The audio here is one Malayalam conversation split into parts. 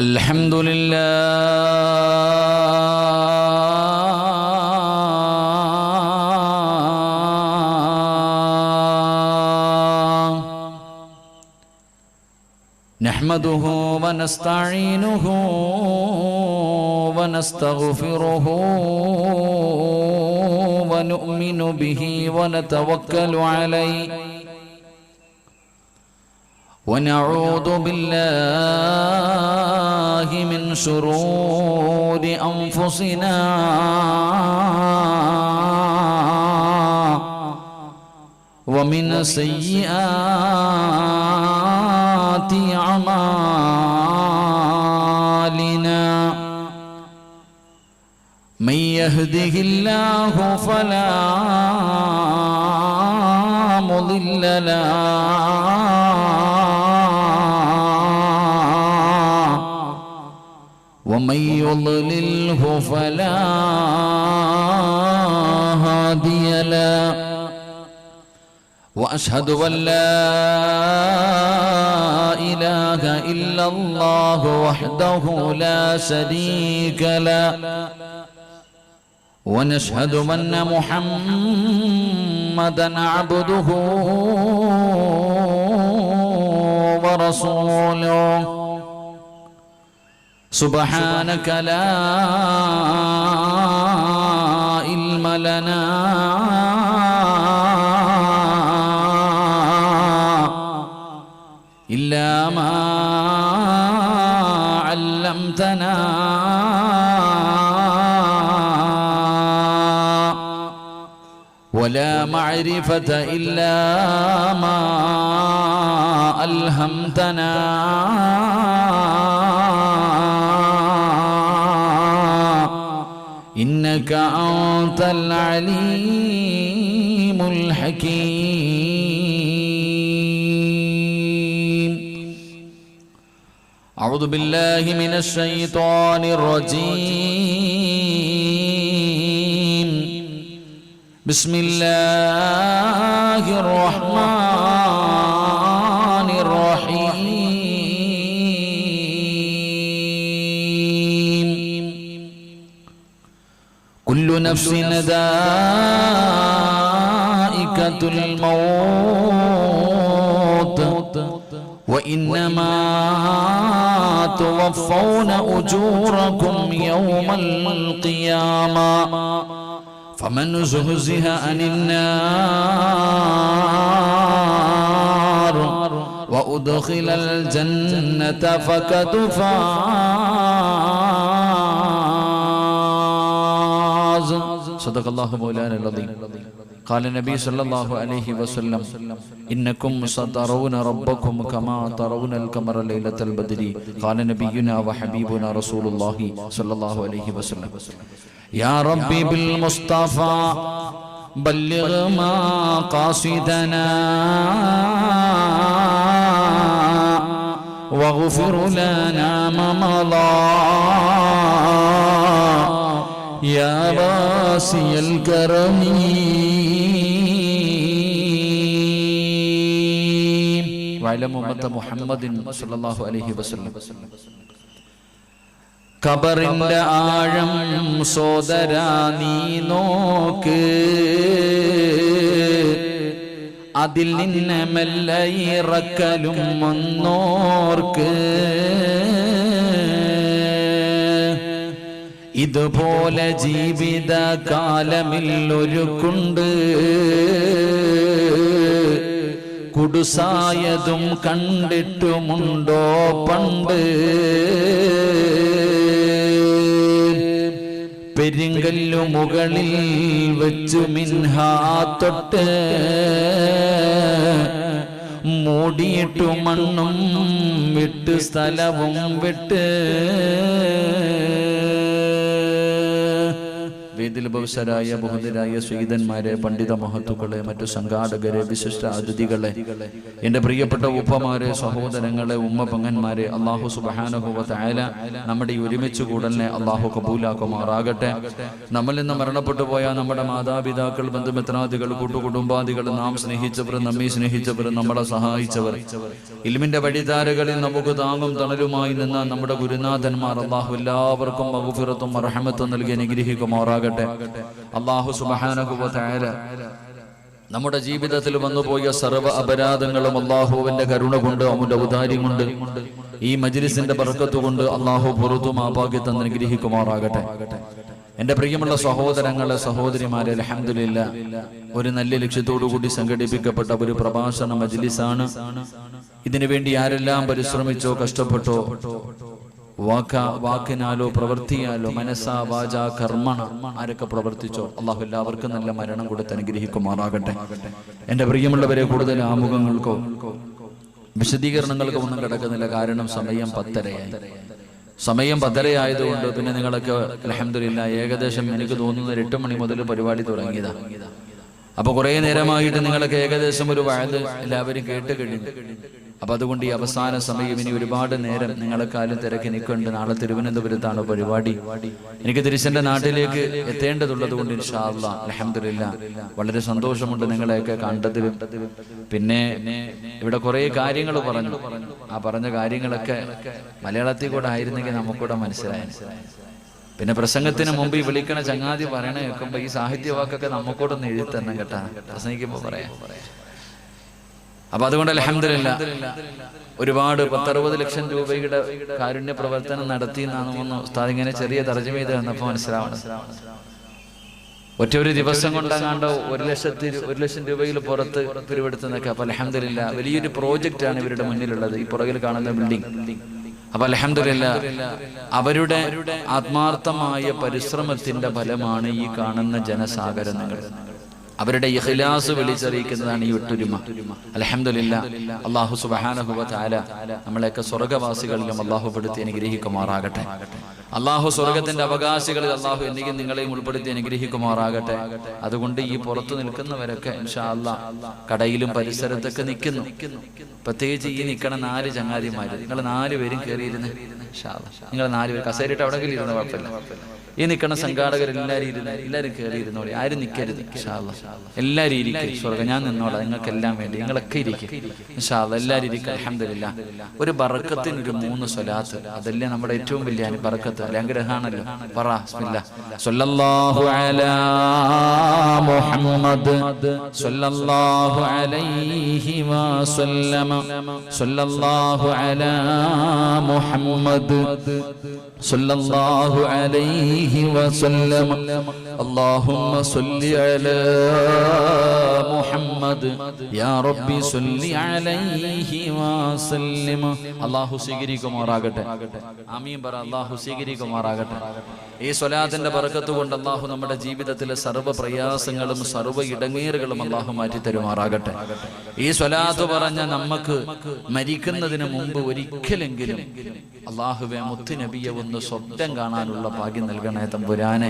الحمد لله نحمده ونستعينه ونستغفره ونؤمن به ونتوكل عليه ونعوذ بالله من شرور أنفسنا ومن سيئات أعمالنا من يهده الله فلا مضل له ومن يضلله فلا هادي له وأشهد أن لا إله إلا الله وحده لا شريك له ونشهد أن محمدًا عبده ورسوله سبحانك لا علم لنا إلا ما علمتنا ولا معرفة إلا ما ألهمتنا إنك أنت العليم الحكيم أعوذ بالله من الشيطان الرجيم بسم الله الرحمن الرحيم كل نفس ذائقة الموت وإنما توفون أجوركم يوم القيامة فمن زحزح عن النار وأدخل الجنة فقد فاز صدق الله مولانا العظيم قال النبي صلى الله عليه وسلم إنكم سترون ربكم كما ترون القمر ليلة البدر قال نبينا وحبيبنا رسول الله صلى الله عليه وسلم يا ربي بالمصطفى بلغ ما قاصدنا واغفر لنا ما مضى يا واسع الكرم وعلى أمة محمد صلى الله عليه وسلم ഖബറിന്റെ ആഴം സോദരാ നീ നോക്ക് അതിൽ നിന്ന് മെല്ലെ ഇറക്കലും ഒന്നോർക്ക് ഇതുപോലെ ജീവിത കാലമിൽ ഒരുക്കുണ്ട് കുടുസായതും കണ്ടിട്ടുമുണ്ടോ പണ്ട് പെരിങ്കല്ലു മുകളിൽ വെച്ചു മിൻഹാ തൊട്ട് മൂടിയിട്ടു മണ്ണും വിട്ട് സ്ഥലവും വിട്ട് വേദിൽ ബഹുശരായ ബഹുദരായ സ്വീതന്മാരെ, പണ്ഡിത മഹത്തുക്കളെ, മറ്റു സംഘാടകരെ, വിശിഷ്ട അതിഥികളെ, എൻ്റെ പ്രിയപ്പെട്ട ഉപ്പമാരെ, സഹോദരങ്ങളെ, ഉമ്മ പങ്ങന്മാരെ, അള്ളാഹു സുബ്ഹാനഹു വ തആല നമ്മുടെ ഈ ഒരുമിച്ച് കൂടലിനെ അള്ളാഹു കബൂലാക്കുമാറാകട്ടെ. നമ്മിൽ നിന്ന് മരണപ്പെട്ടു പോയ നമ്മുടെ മാതാപിതാക്കൾ, ബന്ധുമിത്രാദികൾ, കൂട്ടുകുടുംബാദികൾ, നാം സ്നേഹിച്ചവർ, നമ്മെ സ്നേഹിച്ചവർ, നമ്മളെ സഹായിച്ചവർ, ഇൽമിന്റെ വഴിധാരകളിൽ നമുക്ക് താങ്ങും തണലുമായി നിന്ന നമ്മുടെ ഗുരുനാഥന്മാർ, അള്ളാഹു എല്ലാവർക്കും മഗ്ഫിറത്തും റഹ്മത്തും നൽകി അനുഗ്രഹിക്കുമാറാകട്ടെ. അള്ളാഹു സുബ്ഹാനഹു വ തആല നമ്മുടെ ജീവിതത്തിൽ വന്നുപോയ സർവ്വ അപരാധങ്ങളും അള്ളാഹുവിന്റെ കരുണ കൊണ്ട്, അവന്റെ ഔദാര്യം കൊണ്ട്, ഈ മജ്ലിസിന്റെ ബർക്കത്ത് കൊണ്ട് അള്ളാഹു പുറത്തും ആഭാഗ്യത്തെ അനുഗ്രഹിക്കുമാറാകട്ടെ. എന്റെ പ്രിയമുള്ള സഹോദരങ്ങളെ, സഹോദരിമാരെ, അൽഹംദുലില്ലാഹ് ഒരു നല്ല ലക്ഷ്യത്തോടു കൂടി സംഘടിപ്പിക്കപ്പെട്ട ഒരു പ്രഭാഷണ മജ്ലിസാണ്. ഇതിനു വേണ്ടി ആരെല്ലാം പരിശ്രമിച്ചോ, കഷ്ടപ്പെട്ടോ, വാക്കിനാലോ പ്രവർത്തിയാലോ, മനസ്സാ വാചാ കർമ്മണ ആരൊക്കെ പ്രവർത്തിച്ചോ, അള്ളാഹു എല്ലാവർക്കും നല്ല മരണം കൊടുത്ത് അനുഗ്രഹിക്കുമാറാകട്ടെ. എന്റെ പ്രിയമുള്ളവരെ, കൂടുതൽ ആമുഖങ്ങൾക്കോ വിശദീകരണങ്ങൾക്കോ ഒന്നും കിടക്കുന്നില്ല. കാരണം സമയം 10:30 ആയതുകൊണ്ട് പിന്നെ നിങ്ങളൊക്കെ അൽഹംദുലില്ലാഹ് ഏകദേശം എനിക്ക് തോന്നുന്നത് 8 മണി മുതൽ പരിപാടി തുടങ്ങിയതാ. അപ്പൊ കുറെ നേരമായിട്ട് നിങ്ങളൊക്കെ ഏകദേശം ഒരു വഅദ് എല്ലാവരും കേട്ട് കഴിഞ്ഞു. അപ്പൊ അതുകൊണ്ട് ഈ അവസാന സമയം ഇനി ഒരുപാട് നേരം നിങ്ങളെക്കാളും തിരക്കി നിൽക്കുന്നുണ്ട്. നാളെ തിരുവനന്തപുരത്താണ് പരിപാടി. എനിക്ക് തിരിച്ചെന്റെ നാട്ടിലേക്ക് എത്തേണ്ടതുള്ളത് കൊണ്ട് ഇൻഷാ അല്ലാഹ് അൽഹംദുലില്ലാഹ് വളരെ സന്തോഷമുണ്ട് നിങ്ങളെയൊക്കെ കണ്ടതിലും. പിന്നെ ഇവിടെ കുറെ കാര്യങ്ങൾ പറഞ്ഞു. ആ പറഞ്ഞ കാര്യങ്ങളൊക്കെ മലയാളത്തിൽ കൂടെ ആയിരുന്നെങ്കിൽ നമുക്കൂടെ മനസ്സിലായി. പിന്നെ പ്രസംഗത്തിന് മുമ്പ് ഈ വിളിക്കണ ചങ്ങാതി പറയണ കേൾക്കുമ്പോ ഈ സാഹിത്യവാക്കൊക്കെ നമുക്കോടൊന്ന് എഴുതി തരണം കേട്ടാ, പ്രസംഗിക്കുമ്പോ പറയാം. അപ്പൊ അതുകൊണ്ട് അൽഹംദുലില്ലാഹ് ഒരുപാട് 10-60 ലക്ഷം രൂപയുടെ കാരുണ്യ പ്രവർത്തനം നടത്തി എന്നാണ് തോന്നുന്നു. ഉസ്താദ് ഇങ്ങനെ ചെറിയ തർജ്ജമ ചെയ്ത് തന്നപ്പോ മനസ്സിലാവണം. ഒറ്റ ഒരു ദിവസം കൊണ്ടാണ്ട് 1 ലക്ഷം രൂപയിൽ പുറത്ത് പിരിവെടുത്തുന്നൊക്കെ. അപ്പൊ അൽഹംദുലില്ലാഹ് വലിയൊരു പ്രോജക്റ്റ് ആണ് ഇവരുടെ മുന്നിലുള്ളത്, ഈ പുറകിൽ കാണുന്ന ബിൽഡിംഗ്. അപ്പൊ അൽഹംദുലില്ലാഹ് അവരുടെ ആത്മാർത്ഥമായ പരിശ്രമത്തിന്റെ ഫലമാണ് ഈ കാണുന്ന ജനസാഗരങ്ങൾ. അവരുടെ ഇഖ്ലാസ് വിളിച്ചറിയിക്കുന്നതാണ് ഈ ഒട്ടുരുമ. അൽഹംദുലില്ലാഹ് അല്ലാഹു സുബ്ഹാനഹു വ തആല നമ്മളെയൊക്കെ സ്വർഗ്ഗവാസികളിലും അല്ലാഹു പെടുത്തി അനുഗ്രഹിക്കുമാറാകട്ടെ. അല്ലാഹു സ്വർഗ്ഗത്തിന്റെ അവകാശികളിൽ അല്ലാഹു എന്നെയും നിങ്ങളെയും ഉൾപ്പെടുത്തി അനുഗ്രഹിക്കുമാറാകട്ടെ. അതുകൊണ്ട് ഈ പുറത്തു നിൽക്കുന്നവരൊക്കെ ഇൻഷാ അല്ലാഹ് കടയിലും പരിസരത്തൊക്കെ നിൽക്കുന്നു. പ്രത്യേകിച്ച് ഈ നിൽക്കണ 4 ചങ്ങാതിമാര്, നിങ്ങൾ 4 പേരും കയറിയിരുന്ന് ഇൻഷാ അല്ലാഹ്, നിങ്ങൾ 4 പേര് കസേരയിട്ട് അവിടെ ഇരുന്ന് കുഴപ്പമില്ല. ഈ നിൽക്കുന്ന സംഘാടകർ എല്ലാവരും കയറിയിരുന്നോളി, ആരും നിൽക്കരുത് ഇൻഷാ അല്ലാഹ്. എല്ലാവരും ഇരിക്കും. സ്വർഗ്ഗം ഞാൻ നിന്നോളാം, നിങ്ങൾക്കെല്ലാം വേണ്ടി നിങ്ങളൊക്കെ ഇരിക്കും ഇൻഷാ അല്ലാഹ്. എല്ലാവരും ഇരിക്കും. അൽഹംദുലില്ലാഹ് ഒരു ബറക്കത്തിന് ഒരു 3 സ്വലാത്ത്, അതല്ലേ നമ്മുടെ ഏറ്റവും വലിയ ബറക്കത്ത്, അനുഗ്രഹമാണല്ലോ. പറ ബിസ്മില്ലാഹ്. സ്വല്ലല്ലാഹു അലാ മുഹമ്മദ് സ്വല്ലല്ലാഹു അലൈഹി വസല്ലം സ്വല്ലല്ലാഹു അലാ മുഹമ്മദ് സ്വല്ലല്ലാഹു അലൈഹി വസല്ലം അല്ലാഹുമ്മ സ്വല്ലി അലാ മുഹമ്മദ് യാ റബ്ബി സ്വല്ലി അലൈഹി വസല്ലം. അല്ലാഹു സ്വീകരിക്കുമാറാകട്ടെ. ആമീൻ പറ. അല്ലാഹു സ്വീകരിക്കുമാറാകട്ടെ. ഈ സ്വലാത്തിന്റെ ബറക്കത്ത് കൊണ്ട് അല്ലാഹു നമ്മുടെ ജീവിതത്തിലെ സർവ്വ പ്രയാസങ്ങളും സർവ്വ ഇടങ്ങേറുകളും അല്ലാഹു മാറ്റി തരുമാറാകട്ടെ. ഈ സ്വലാത്ത് പറഞ്ഞ നമുക്ക് മരിക്കുന്നതിന് മുമ്പ് ഒരിക്കലെങ്കിലും അല്ലാഹുവേ മുത്തുനബിയെ ഒന്ന് സ്വപ്നം കാണാനുള്ള ഭാഗ്യം നൽകണേ തമ്പുരാനെ.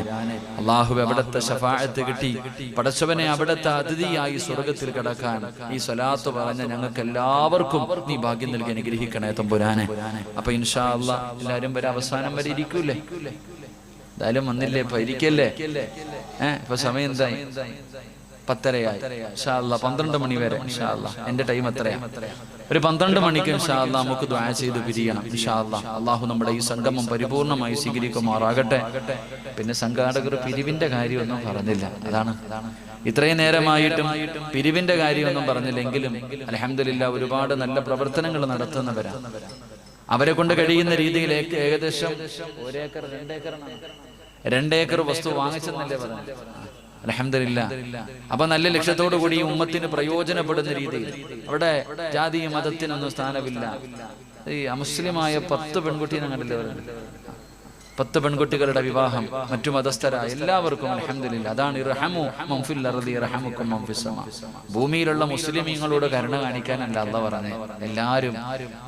അല്ലാഹുവേ അവിടുത്തെ ശഫാഅത്ത് കിട്ടി പടച്ചവനെ അവിടുത്തെ അതിഥിയായി സ്വർഗ്ഗത്തിൽ കിടക്കാൻ ഈ സ്വലാത്ത് പറഞ്ഞ ഞങ്ങൾക്ക് എല്ലാവർക്കും നീ ഭാഗ്യം നൽകി അനുഗ്രഹിക്കണേ തമ്പുരാനെ. അപ്പൊ ഇൻഷാ അല്ലാഹ് എല്ലാവരും വരെ അവസാനം വരെ ഇരിക്കൂലേ? എന്തായാലും വന്നില്ലേ, ഇപ്പൊ ഇരിക്കല്ലേ? ഇപ്പൊ സമയം എന്തായി? 10:30 ഇൻഷാ അല്ലാഹ് 12 മണി വരെ ഇൻഷാ അല്ലാഹ്. എന്റെ ടൈം എത്രയാ? ഒരു 12 മണിക്ക് ഇൻഷാ അല്ലാഹ് നമുക്ക് ദുആ ചെയ്ത് പിരിയണം ഇൻഷാ അല്ലാഹ്. അല്ലാഹു നമ്മുടെ ഈ സംഗമം പരിപൂർണമായി സ്വീകരിക്കുമാറാകട്ടെ. പിന്നെ സംഘാടകർ പിരിവിന്റെ കാര്യമൊന്നും പറഞ്ഞില്ല. അതാണ് ഇത്രയും നേരമായിട്ടും പിരിവിന്റെ കാര്യമൊന്നും പറഞ്ഞില്ലെങ്കിലും അൽഹംദുലില്ലാഹ് ഒരുപാട് നല്ല പ്രവർത്തനങ്ങൾ നടത്തുന്നവരാണ്. അവരെ കൊണ്ട് കഴിയുന്ന രീതിയിൽ ഏകദേശം 1 ഏക്കർ 2 ഏക്കർ വസ്തു വാങ്ങിച്ചെന്നല്ലേ പറഞ്ഞു. അൽഹംദുലില്ലാഹ്. അപ്പൊ നല്ല ലക്ഷ്യത്തോടു കൂടി ഈ ഉമ്മത്തിന് പ്രയോജനപ്പെടുന്ന രീതിയിൽ അവിടെ ജാതി മതത്തിനൊന്നും സ്ഥാനമില്ല. ഈ അമുസ്ലിമായ 10 പെൺകുട്ടീനെ കണ്ടില്ലേ? 10 പെൺകുട്ടികളുടെ വിവാഹം, മറ്റു മതസ്ഥരായ എല്ലാവർക്കും അൽഹംദുലില്ലാഹ്. അതാണ് ഇർഹമു മൻ ഫിൽ അർദി യർഹമുക്കും മൻ ഫിസ് സമാ. ഭൂമിയിലുള്ള മുസ്ലിമീങ്ങളോട് കരുണ കാണിക്കാനല്ല അല്ലാഹ് പറഞ്ഞത്. എല്ലാവരും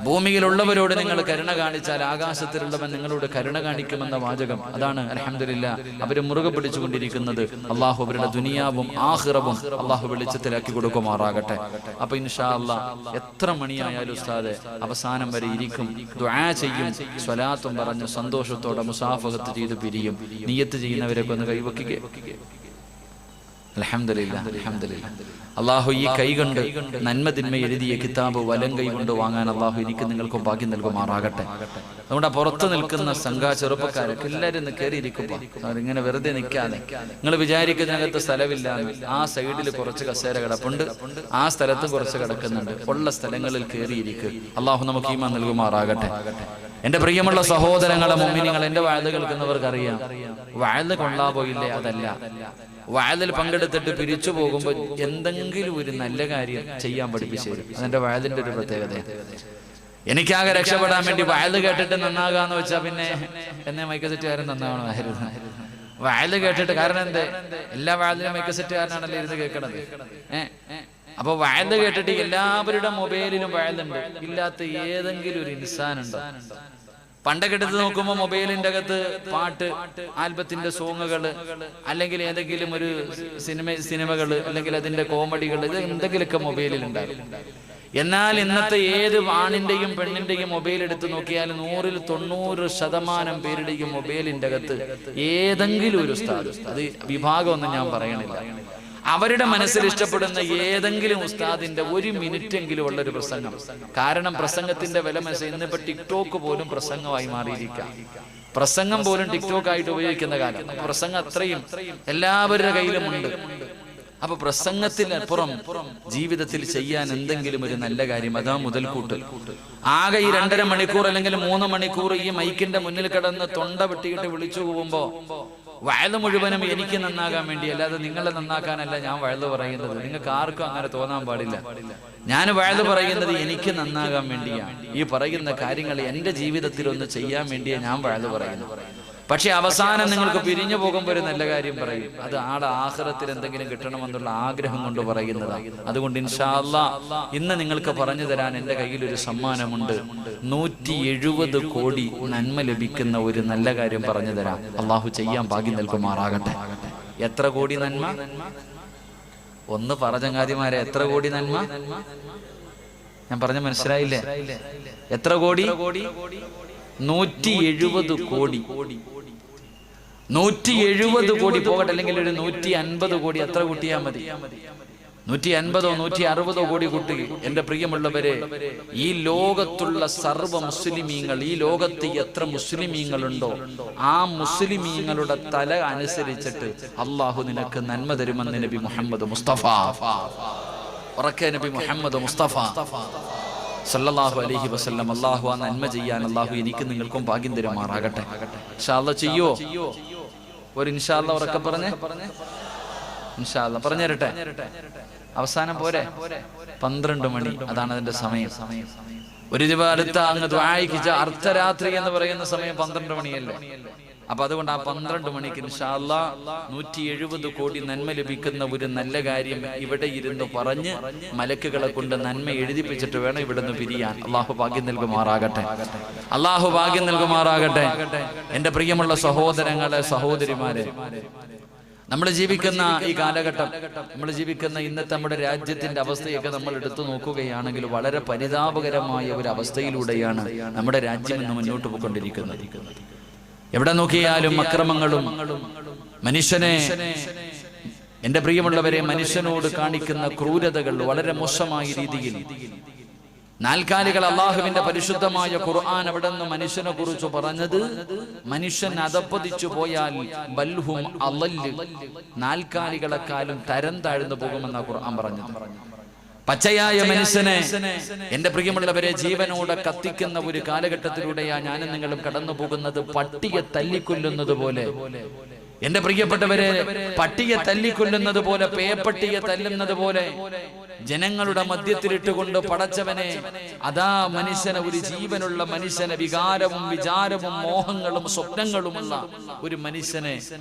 ഭൂമിയിലുള്ളവരോട് നിങ്ങൾ കരുണ കാണിച്ചാൽ ആകാശത്തിലുള്ളവൻ നിങ്ങളോട് കരുണ കാണിക്കുമെന്ന വാചകം, അതാണ് അൽഹംദുലില്ലാഹ് അവർ മുറുകെ പിടിച്ചുകൊണ്ടിരിക്കുന്നത്. അള്ളാഹു അവരുടെ ദുനിയാവും ആഖിറവും അള്ളാഹു വെളിച്ചത്തിലാക്കി കൊടുക്കുമാറാകട്ടെ. അപ്പൊ ഇൻഷാ അല്ലാഹ് എത്ര മണിയായാലും ഉസ്താദ് അവസാനം വരെ ഇരിക്കും, ദുആ ചെയ്യും, സ്വലാത്തും പറഞ്ഞ് സന്തോഷത്തോടെ മുസാഫഹത്ത് ചെയ്ത് പിരിയും. നിയ്യത്ത് ചെയ്യുന്നവരൊക്കെ ഒന്ന് കൈവക്കുക. അൽഹംദുലില്ലാഹ്, അൽഹംദുലില്ലാഹ്. അള്ളാഹു ഈ കൈ കൊണ്ട് നന്മ തിന്മ എഴുതിയ കിതാബ് വലം കൈ കൊണ്ട് വാങ്ങാൻ അള്ളാഹു എനിക്ക് നിങ്ങൾക്കും ഭാഗ്യം നൽകുമാറാകട്ടെ. അതുകൊണ്ട് പുറത്ത് നിൽക്കുന്ന സംഘ ചെറുപ്പക്കാരൊക്കെ എല്ലാവരും കയറിയിരിക്കും. ഇങ്ങനെ വെറുതെ നിൽക്കാതെ നിങ്ങൾ വിചാരിക്കുന്നതിനകത്ത് സ്ഥലമില്ല, ആ സൈഡിൽ കുറച്ച് കസേര കിടപ്പുണ്ട്, ആ സ്ഥലത്തും കുറച്ച് കിടക്കുന്നുണ്ട്. ഉള്ള സ്ഥലങ്ങളിൽ കയറിയിരിക്കുക. അള്ളാഹു നമുക്ക് ഈമാൻ നൽകുമാറാകട്ടെ. എന്റെ പ്രിയമുള്ള സഹോദരങ്ങളെ മുഅ്മിനീങ്ങൾ, എന്റെ വഅദ് കേൾക്കുന്നവർക്കറിയാം വഅദ് കൊള്ളാ പോയില്ലേ, അതല്ല. വഅദിൽ പങ്കെടുത്തിട്ട് പിരിച്ചു പോകുമ്പോൾ എന്തെങ്കിലും ഒരു നല്ല കാര്യം ചെയ്യാൻ പഠിപ്പിച്ചു തരും. അതെന്റെ വഅദിന്റെ ഒരു പ്രത്യേകതയാണ്. എനിക്കാകെ രക്ഷപ്പെടാൻ വേണ്ടി വഅദ് കേട്ടിട്ട് നന്നാകാന്ന് വെച്ചാൽ പിന്നെ എന്നെ മൈക്കസെറ്റുകാരൻ നന്നാവണമായിരുന്നു. വഅദ് കേട്ടിട്ട്, കാരണം എന്തേ, എല്ലാ വഅദിലും മൈക്കസെറ്റുകാരനാണല്ലോ ഇരുന്ന് കേൾക്കണത്. അപ്പൊ വഅദ് കേട്ടിട്ട് എല്ലാവരുടെ മൊബൈലിലും വഅദുണ്ട്, ഇല്ലാത്ത ഏതെങ്കിലും ഒരു ഇൻസാനുണ്ടോ? പണ്ടൊക്കെ എടുത്ത് നോക്കുമ്പോൾ മൊബൈലിന്റെ അകത്ത് പാട്ട്, ആൽബത്തിന്റെ സോങ്ങുകള്, അല്ലെങ്കിൽ ഏതെങ്കിലും ഒരു സിനിമകള്, അല്ലെങ്കിൽ അതിന്റെ കോമഡികൾ, ഇത് എന്തെങ്കിലുമൊക്കെ മൊബൈലിൽ ഉണ്ടാകും. എന്നാൽ ഇന്നത്തെ ഏത് ആണിന്റെയും പെണ്ണിന്റെയും മൊബൈൽ എടുത്ത് നോക്കിയാൽ 100-90% പേരുടെയും മൊബൈലിന്റെ അകത്ത് ഏതെങ്കിലും ഒരു ഉസ്താദ്, അത് വിഭാഗമൊന്നും ഞാൻ പറയണില്ല, അവരുടെ മനസ്സിൽ ഇഷ്ടപ്പെടുന്ന ഏതെങ്കിലും ഉസ്താദിന്റെ 1 മിനിറ്റെങ്കിലും ഉള്ളൊരു പ്രസംഗം. കാരണം പ്രസംഗത്തിന്റെ വില മനസ്സിൽ ഇന്നിപ്പോ ടിക്ടോക്ക് പോലും പ്രസംഗമായി മാറിയിരിക്കാം. പ്രസംഗം പോലും ടിക്ടോക്ക് ആയിട്ട് ഉപയോഗിക്കുന്ന കാലം. പ്രസംഗം അത്രയും എല്ലാവരുടെ കയ്യിലുമുണ്ട്. അപ്പൊ പ്രസംഗത്തിനപ്പുറം ജീവിതത്തിൽ ചെയ്യാൻ എന്തെങ്കിലും ഒരു നല്ല കാര്യം, അതാ മുതൽക്കൂട്ട്. ആകെ ഈ 2.5 മണിക്കൂർ അല്ലെങ്കിൽ 3 മണിക്കൂർ ഈ മൈക്കിന്റെ മുന്നിൽ കിടന്ന് തൊണ്ട വെട്ടിയിട്ട് വിളിച്ചു പോകുമ്പോ വഅദ് മുഴുവനും എനിക്ക് നന്നാകാൻ വേണ്ടി, അല്ലാതെ നിങ്ങളെ നന്നാക്കാനല്ല ഞാൻ വഅദ് പറയുന്നത്. നിങ്ങൾക്ക് ആർക്കും അങ്ങനെ തോന്നാൻ പാടില്ല. ഞാൻ വഅദ് പറയുന്നത് എനിക്ക് നന്നാകാൻ വേണ്ടിയാണ്. ഈ പറയുന്ന കാര്യങ്ങൾ എന്റെ ജീവിതത്തിൽ ഒന്ന് ചെയ്യാൻ വേണ്ടിയാണ് ഞാൻ വഅദ് പറയുന്നത്. പക്ഷെ അവസാനം നിങ്ങൾക്ക് പിരിഞ്ഞു പോകുമ്പോൾ ഒരു നല്ല കാര്യം പറയും, അത് ആടെ ആഖിറത്തിൽ എന്തെങ്കിലും കിട്ടണമെന്നുള്ള ആഗ്രഹം കൊണ്ട് പറയുന്നതാണ്. അതുകൊണ്ട് ഇൻഷാ അല്ലാഹ് ഇന്ന് നിങ്ങൾക്ക് പറഞ്ഞു തരാൻ എൻ്റെ കയ്യിൽ ഒരു സമ്മാനമുണ്ട്. 170 കോടി നന്മ ലഭിക്കുന്ന ഒരു നല്ല കാര്യം പറഞ്ഞു തരാം. അള്ളാഹു ചെയ്യാൻ ഭാഗ്യം നൽകുമാറാകട്ടെ. എത്ര കോടി നന്മ? ഒന്ന് പറ ചങ്ങാതിമാരെ, എത്ര കോടി നന്മ? ഞാൻ പറഞ്ഞ മനസ്സിലായില്ലേ? എത്ര കോടി? 170 കോടി. 170 കോടി പോകട്ടെ, അല്ലെങ്കിൽ ഒരു 150 കോടി അത്ര കൂട്ടിയാൽ മതി. 150 160 കോടി കൂട്ടി. എന്റെ പ്രിയമുള്ളവരെ, ഈ ലോകത്തുള്ള സർവ്വ മുസ്ലിമീങ്ങൾ, ഈ ലോകത്ത് എത്ര മുസ്ലിമീങ്ങളുണ്ടോ ആ മുസ്ലിമീങ്ങളുടെ തല അനുസരിച്ചിട്ട് അള്ളാഹു നിനക്ക് നന്മ തരുമെന്ന് നബി മുഹമ്മദ് മുസ്തഫ. ഉറക്കെ നബി മുഹമ്മദ് മുസ്തഫ സല്ലല്ലാഹു അലൈഹി വസല്ലം. അള്ളാഹു ആ നന്മ ചെയ്യാൻ അള്ളാഹു എനിക്ക് നിങ്ങൾക്കും ഭാഗ്യം തരുമാറാകട്ടെ. ഇൻഷാ അല്ലാഹ് ചെയ്യോ? ഒരു ഇൻഷാ അല്ലാഹ് ഉറക്കെ പറഞ്ഞേ. ഇൻഷാ അല്ലാഹ് പറഞ്ഞു തരട്ടെ. അവസാനം പോരെ? 12 മണി, അതാണ് അതിന്റെ സമയം. ഒരു അടുത്ത അങ്ങ് ദുആയിക്ക് അർദ്ധരാത്രി എന്ന് പറയുന്ന സമയം 12 മണിയല്ലേ? അപ്പൊ അതുകൊണ്ട് ആ 12 മണിക്ക് ഇൻഷാ അല്ലാഹ് 170 കോടി നന്മ ലഭിക്കുന്ന ഒരു നല്ല കാര്യം ഇവിടെ ഇരുന്ന് പറഞ്ഞ് മലക്കുകളെ കൊണ്ട് നന്മ എഴുതിപ്പിച്ചിട്ട് വേണം ഇവിടുന്ന് പിരിയാൻ. അള്ളാഹു ഭാഗ്യം നൽകുമാറാകട്ടെ. അള്ളാഹു ഭാഗ്യം നൽകുമാറാകട്ടെ. എന്റെ പ്രിയമുള്ള സഹോദരങ്ങളെ, സഹോദരിമാരെ, നമ്മൾ ജീവിക്കുന്ന ഈ കാലഘട്ടം, നമ്മൾ ജീവിക്കുന്ന ഇന്നത്തെ നമ്മുടെ രാജ്യത്തിന്റെ അവസ്ഥയൊക്കെ നമ്മൾ എടുത്തു നോക്കുകയാണെങ്കിൽ വളരെ പരിതാപകരമായ ഒരു അവസ്ഥയിലൂടെയാണ് നമ്മുടെ രാജ്യം ഇന്ന് മുന്നോട്ട് പോയിക്കൊണ്ടിരിക്കുന്നത്. എവിടെ നോക്കിയാലും അക്രമങ്ങളും, മനുഷ്യനെ, എന്റെ പ്രിയമുള്ളവരെ, മനുഷ്യനോട് കാണിക്കുന്ന ക്രൂരതകൾ വളരെ മോശമായ രീതിയിൽ. നാൽക്കാലികൾ, അള്ളാഹുവിന്റെ പരിശുദ്ധമായ ഖുർആൻ അവിടെ നിന്ന് മനുഷ്യനെ കുറിച്ച് പറഞ്ഞത്, മനുഷ്യൻ അധപ്പതിച്ചു പോയാൽ ബൽഹും അളല്ല്, നാൽക്കാലികളെക്കാളും തരം താഴ്ന്നു പോകുമെന്ന ഖുർആൻ പറഞ്ഞത്. പച്ചയായ മനുഷ്യനെ, എന്റെ പ്രിയമുള്ളവരെ, ജീവനോടെ കത്തിക്കുന്ന ഒരു കാലഘട്ടത്തിലൂടെയാണ് ഞാനും നിങ്ങളും കടന്നു പോകുന്നത്. പട്ടിയെ തല്ലിക്കൊല്ലുന്നത് പോലെ എന്റെ പ്രിയപ്പെട്ടവരെ, പട്ടിയെ തല്ലിക്കൊല്ലുന്നത് പോലെ, പേപ്പട്ടിയെ തല്ലുന്നത് പോലെ ജനങ്ങളുടെ മധ്യത്തിലിട്ടുകൊണ്ട് പടച്ചവനെ, അതാ മനുഷ്യനെ, ഒരു ജീവനുള്ള മനുഷ്യനെ, വികാരവും വിചാരവും മോഹങ്ങളും സ്വപ്നങ്ങളുമുള്ള ഒരു മനുഷ്യനെ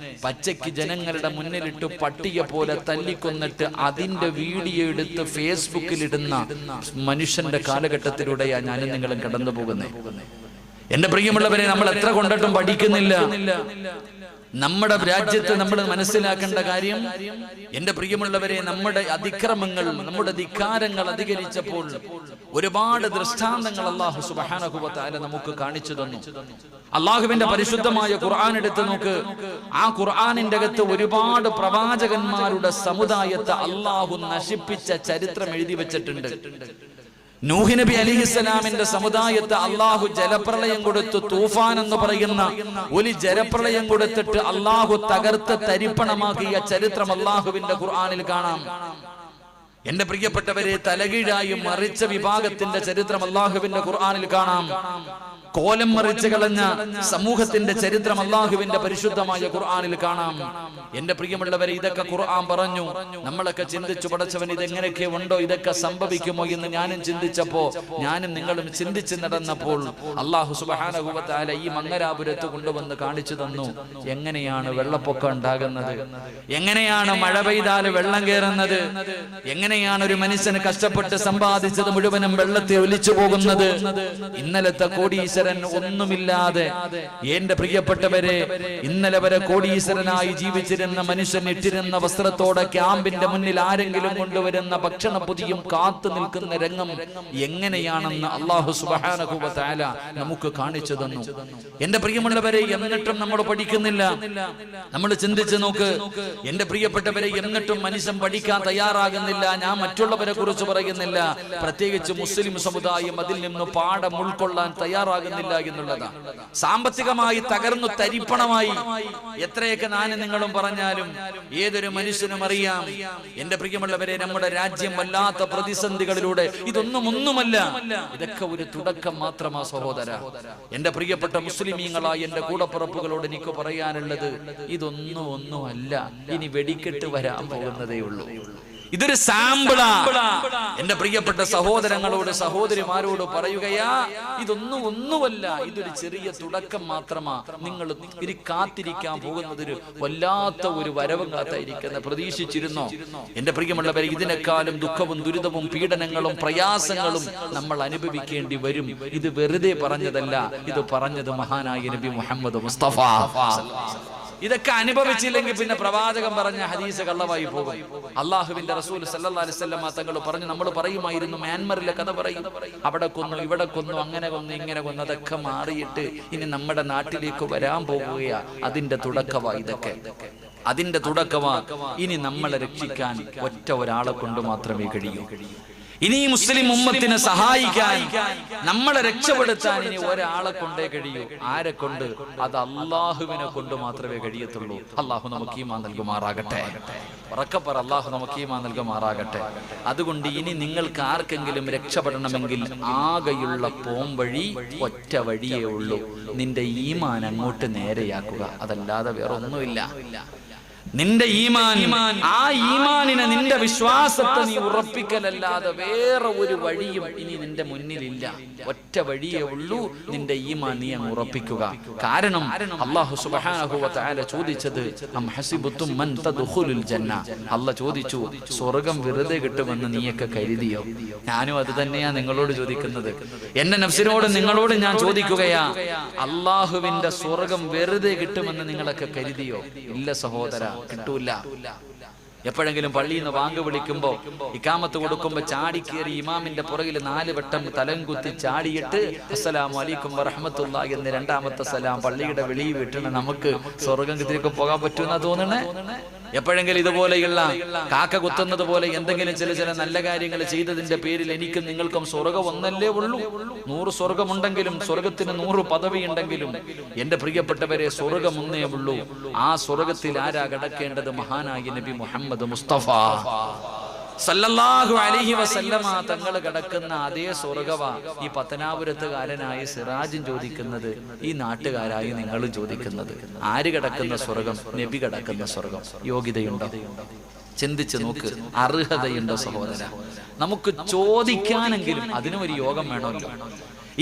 പച്ചയ്ക്ക് ജനങ്ങളുടെ മുന്നിലിട്ട് പട്ടിയെ പോലെ തല്ലിക്കൊന്നിട്ട് അതിന്റെ വീഡിയോ എടുത്ത് ഫേസ്ബുക്കിലിടുന്ന മനുഷ്യന്റെ കാലഘട്ടത്തിലൂടെയാണ് ഞാനും നിങ്ങളും കടന്നു പോകുന്നത്. എന്റെ പ്രിയമുള്ളവരെ, നമ്മൾ എത്ര കൊണ്ടിട്ടും പഠിക്കുന്നില്ല. നമ്മുടെ രാജ്യത്ത് നമ്മൾ മനസ്സിലാക്കേണ്ട കാര്യം, എന്റെ പ്രിയമുള്ളവരെ, നമ്മുടെ അതിക്രമങ്ങൾ, നമ്മുടെ ധിക്കാരങ്ങൾ അധികരിച്ചപ്പോൾ ഒരുപാട് ദൃഷ്ടാന്തങ്ങൾ അല്ലാഹു സുബ്ഹാനഹു വ തആല നമുക്ക് കാണിച്ചു തന്നു. അല്ലാഹുവിന്റെ പരിശുദ്ധമായ ഖുർആൻ എടുത്ത് നോക്ക്. ആ ഖുർആനിന്റെ അകത്ത് ഒരുപാട് പ്രവാചകന്മാരുടെ സമുദായത്തെ അല്ലാഹു നശിപ്പിച്ച ചരിത്രം എഴുതി വെച്ചിട്ടുണ്ട്. നൂഹ് നബി അലൈഹിസ്സലാമിന്റെ സമുദായത്തെ അള്ളാഹു ജലപ്രളയം കൊടുത്തു. തൂഫാൻ എന്ന് പറയുന്ന ഒരു ജലപ്രളയം കൊടുത്തിട്ട് അള്ളാഹു തകർത്ത് തരിപ്പണമാക്കിയ ചരിത്രം അള്ളാഹുവിന്റെ ഖുർആനിൽ കാണാം. എന്റെ പ്രിയപ്പെട്ടവരെ, തലകീഴായി മറിച്ച വിഭാഗത്തിന്റെ ചരിത്രം അള്ളാഹുവിന്റെ ഖുർആനിൽ കാണാം. കോലം മറിച്ച് കളഞ്ഞ സമൂഹത്തിന്റെ ചരിത്രം അള്ളാഹുവിന്റെ പരിശുദ്ധമായ ഖുർആനിൽ കാണാം. എന്റെ പ്രിയമുള്ളവരെ, ഇതൊക്കെ ഖുർആൻ പറഞ്ഞു. നമ്മളൊക്കെ ചിന്തിച്ചു, പടച്ചവൻ ഇതെങ്ങനെയൊക്കെ ഉണ്ടോ, ഇതൊക്കെ സംഭവിക്കുമോ എന്ന് ഞാനും ചിന്തിച്ചപ്പോ, ഞാനും നിങ്ങളും ചിന്തിച്ച് നടന്നപ്പോൾ അല്ലാഹു സുബ്ഹാനഹു വ തആല ഈ മങ്ങരാപുരത്ത് കൊണ്ടുവന്ന് കാണിച്ചു തന്നു. എങ്ങനെയാണ് വെള്ളപ്പൊക്കം ഉണ്ടാകുന്നത്, എങ്ങനെയാണ് മഴ പെയ്താൽ വെള്ളം കയറുന്നത്, എങ്ങനെയാണ് ഒരു മനുഷ്യന് കഷ്ടപ്പെട്ട് സമ്പാദിച്ചത് മുഴുവനും വെള്ളത്തിൽ ഒലിച്ചു പോകുന്നത്. ഇന്നലത്തെ കോടീശ്വരൻ ഒന്നുമില്ലാതെ, എന്റെ പ്രിയപ്പെട്ടവരെ, ഇന്നലെ വരെ കോടീശ്വരനായി ജീവിച്ചിരുന്ന മനുഷ്യൻ ഇട്ടിരുന്ന വസ്ത്രത്തോടെ ക്യാമ്പിന്റെ മുന്നിൽ ആരെങ്കിലും കൊണ്ടുവരുന്ന ഭക്ഷണ പൊതിയും കാത്തു നിൽക്കുന്ന രംഗം എങ്ങനെയാണെന്ന് അല്ലാഹു സുബ്ഹാനഹു വ തആല നമുക്ക് കാണിച്ചു തന്നു. എന്റെ പ്രിയമുള്ളവരെ, എന്നിട്ടും നമ്മൾ പഠിക്കുന്നില്ല. നമ്മൾ ചിന്തിച്ചു നോക്ക് എന്റെ പ്രിയപ്പെട്ടവരെ, എന്നിട്ടും മനുഷ്യൻ പഠിക്കാൻ തയ്യാറാകുന്നില്ല. ഞാൻ മറ്റുള്ളവരെ കുറിച്ച് പറയുന്നില്ല, പ്രത്യേകിച്ച് മുസ്ലിം സമുദായം അതിൽ നിന്ന് പാഠം ഉൾക്കൊള്ളാൻ തയ്യാറാകുന്നില്ല എന്നുള്ളതാണ്. സാമ്പത്തികമായി തകർന്നു തരിപ്പണമായി എത്രയൊക്കെ ഞാനും നിങ്ങളും പറഞ്ഞാലും ഏതൊരു മനുഷ്യനും അറിയാം, എന്റെ പ്രിയമുള്ളവരെ, നമ്മുടെ രാജ്യം വല്ലാത്ത പ്രതിസന്ധികളിലൂടെ, ഒന്നുമല്ല, ഇതൊക്കെ ഒരു തുടക്കം മാത്രമാ സഹോദര. എന്റെ പ്രിയപ്പെട്ട മുസ്ലിമീങ്ങളായ എന്റെ കൂടപ്പിറപ്പുകളോട് എനിക്ക് പറയാനുള്ളത്, ഒന്നുമല്ല, ഇനി വെടിക്കെട്ട് വരാൻ പോകുന്നതേ ഉള്ളൂ. ഇതൊരു സാമ്പിളാ. എന്റെ പ്രിയപ്പെട്ട സഹോദരങ്ങളോട്, സഹോദരിമാരോട് പറയുകയാ, ഒന്നുമല്ല, ഇതൊരു ചെറിയ തുടക്കം മാത്രമാ. നിങ്ങൾ ഇനി കാത്തിരിക്കാൻ പോകുന്നതൊരു വല്ലാത്ത ഒരു വരവും കാത്തായിരിക്കുന്ന പ്രതീക്ഷിച്ചിരുന്നോ? എന്റെ പ്രിയമുള്ളവരെ, ഇതിനേക്കാളും ദുഃഖവും ദുരിതവും പീഡനങ്ങളും പ്രയാസങ്ങളും നമ്മൾ അനുഭവിക്കേണ്ടി വരും. ഇത് വെറുതെ പറഞ്ഞതല്ല, ഇത് പറഞ്ഞത് മഹാനായ നബി മുഹമ്മദ് മുസ്തഫ. ഇതൊക്കെ അനുഭവിച്ചില്ലെങ്കിൽ പിന്നെ പ്രവാചകൻ പറഞ്ഞ ഹദീസ് കള്ളവായി പോകും. അള്ളാഹുവിന്റെ റസൂൽ സല്ലല്ലാഹു അലൈഹി വസല്ലം തങ്ങൾ പറഞ്ഞു, നമ്മൾ പറയുമായിരുന്നു, മ്യാൻമറിലെ കഥ പറയും, അവിടെ കൊന്നു, ഇവിടെ കൊന്നു, അങ്ങനെ കൊന്നു, ഇങ്ങനെ കൊന്നു. അതൊക്കെ മാറിയിട്ട് ഇനി നമ്മുടെ നാട്ടിലേക്ക് വരാൻ പോകുകയാ. അതിന്റെ തുടക്കവാ ഇതൊക്കെ, അതിന്റെ തുടക്കവാ. ഇനി നമ്മളെ രക്ഷിക്കാൻ ഒറ്റ ഒരാളെ കൊണ്ട് മാത്രമേ കഴിയൂ. ഇനി മുസ്ലിം ഉമ്മത്തിനെ സഹായിക്കാൻ, നമ്മളെ രക്ഷപ്പെടുത്താൻ ഇനി ഒരാളെ കൊണ്ടേ കഴിയൂ. ആരെ കൊണ്ട്? അത് അള്ളാഹുവിനെ കൊണ്ട് മാത്രമേ കഴിയത്തുള്ളൂ. അള്ളാഹു നമുക്ക് ഈമാൻ നൽകുമാറാകട്ടെ. ഉറക്കപ്പറ, അള്ളാഹു നമുക്ക് ഈമാൻ നൽകുമാറാകട്ടെ. അതുകൊണ്ട് ഇനി നിങ്ങൾക്ക് ആർക്കെങ്കിലും രക്ഷപ്പെടണമെങ്കിൽ ആകെയുള്ള പോംവഴി ഒറ്റ വഴിയേ ഉള്ളൂ. നിന്റെ ഈമാൻ അങ്ങോട്ട് നേരെയാക്കുക, അതല്ലാതെ വേറെ ഒന്നുമില്ല. നിന്റെ ഈമാൻ, ആ ഈമാനിനെ, നിന്റെ വിശ്വാസത്തെ നീ ഉറപ്പിക്കലല്ലാതെ വേറെ ഒരു വഴിയും ഇനി നിന്റെ മുന്നിലില്ല. ഒറ്റ വഴിയേ ഉള്ളൂ, നിന്റെ ഈമാൻ നീ അങ്ങ് ഉറപ്പിക്കുക. കാരണം അല്ലാഹു സുബ്ഹാനഹു വ തആല ചോദിച്ചത്, അം ഹസിബതും മൻ തദ്ഖുലുൽ ജന്ന. അല്ലാഹു ചോദിച്ചു, സ്വർഗ്ഗം വെറുതെ കിട്ടുമെന്ന് നീയൊക്കെ കരുതിയോ? ഞാനും അത് തന്നെയാ നിങ്ങളോട് ചോദിക്കുന്നത്. എന്റെ നഫ്സിനോട്, നിങ്ങളോട് ഞാൻ ചോദിക്കുകയാ, അല്ലാഹുവിന്റെ സ്വർഗ്ഗം വെറുതെ കിട്ടുമെന്ന് നിങ്ങളൊക്കെ കരുതിയോ? ഇല്ല സഹോദര, കിട്ടൂല. എപ്പോഴെങ്കിലും പള്ളിയിൽ നിന്ന് വാങ്ക് വിളിക്കുമ്പോ, ഇക്കാമത്ത് കൊടുക്കുമ്പോ ചാടിക്കേറി ഇമാമിന്റെ പുറകിൽ 4 വട്ടം തലം കുത്തി ചാടിയിട്ട് അസ്സലാമു അലൈക്കും വറഹ്മത്തുള്ളാഹി എന്ന് രണ്ടാമത്തെ സലാം പള്ളിയുടെ വെളിയിൽ വിട്ടണ നമുക്ക് സ്വർഗ്ഗത്തിലേക്ക് പോകാൻ പറ്റുമെന്നാ തോന്നണേ? എപ്പോഴെങ്കിലും ഇതുപോലെയുള്ള കാക്ക കുത്തുന്നത് പോലെ എന്തെങ്കിലും ചില നല്ല കാര്യങ്ങൾ ചെയ്തതിന്റെ പേരിൽ എനിക്കും നിങ്ങൾക്കും സ്വർഗ്ഗം ഒന്നല്ലേ ഉള്ളൂ? 100 സ്വർഗമുണ്ടെങ്കിലും, സ്വർഗത്തിന് 100 പദവി ഉണ്ടെങ്കിലും, എന്റെ പ്രിയപ്പെട്ടവരെ, സ്വർഗ്ഗം ഒന്നേ ഉള്ളൂ. ആ സ്വർഗ്ഗത്തിൽ ആരാ കിടക്കേണ്ടത്? മഹാനായ നബി മുഹമ്മദ് മുസ്തഫ. സല്ലല്ലാഹു അലൈഹി വസല്ലമ തങ്ങൾ കിടക്കുന്ന അതേ സ്വർഗവാ ഈ പത്തനാപുരത്തുകാരനായ സിറാജും ചോദിക്കുന്നത്, ഈ നാട്ടുകാരായി നിങ്ങളും ചോദിക്കുന്നത്. ആര് കിടക്കുന്ന സ്വർഗം? നബി കിടക്കുന്ന സ്വർഗം. യോഗ്യതയുണ്ടോ? ചിന്തിച്ചു നോക്ക്. അർഹതയുണ്ടോ സഹോദര? നമുക്ക് ചോദിക്കാനെങ്കിലും അതിനും ഒരു യോഗം വേണമല്ലോ,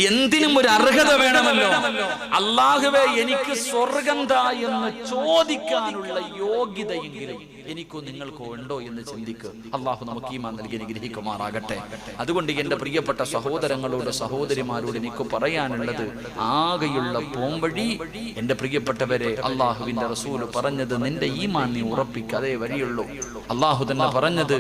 എന്തിനും ഒരു അർഹത വേണമല്ലോ. അല്ലാഹുവേ എനിക്ക് സ്വർഗം താ എന്ന് ചോദിക്കാനുള്ള യോഗ്യതയെങ്കിലും എനിക്കോ നിങ്ങൾക്കോ ഉണ്ടോ എന്ന് ചിന്തിക്കുക. അള്ളാഹു നമുക്ക് ഈമാൻ നൽകി അനുഗ്രഹിക്കുമാറാകട്ടെ. അതുകൊണ്ട് എന്റെ പ്രിയപ്പെട്ട സഹോദരങ്ങളോട് സഹോദരിമാരോട് എനിക്ക് പറയാനുള്ളത്, ആകെയുള്ള പോംവഴി എന്റെ പ്രിയപ്പെട്ടവരെ, അള്ളാഹുവിന്റെ റസൂൽ പറഞ്ഞത് നിന്റെ ഈമാൻ നീ ഉറപ്പിക്കാതെ വഴിയുള്ളൂ. അള്ളാഹു തന്നെ പറഞ്ഞത്,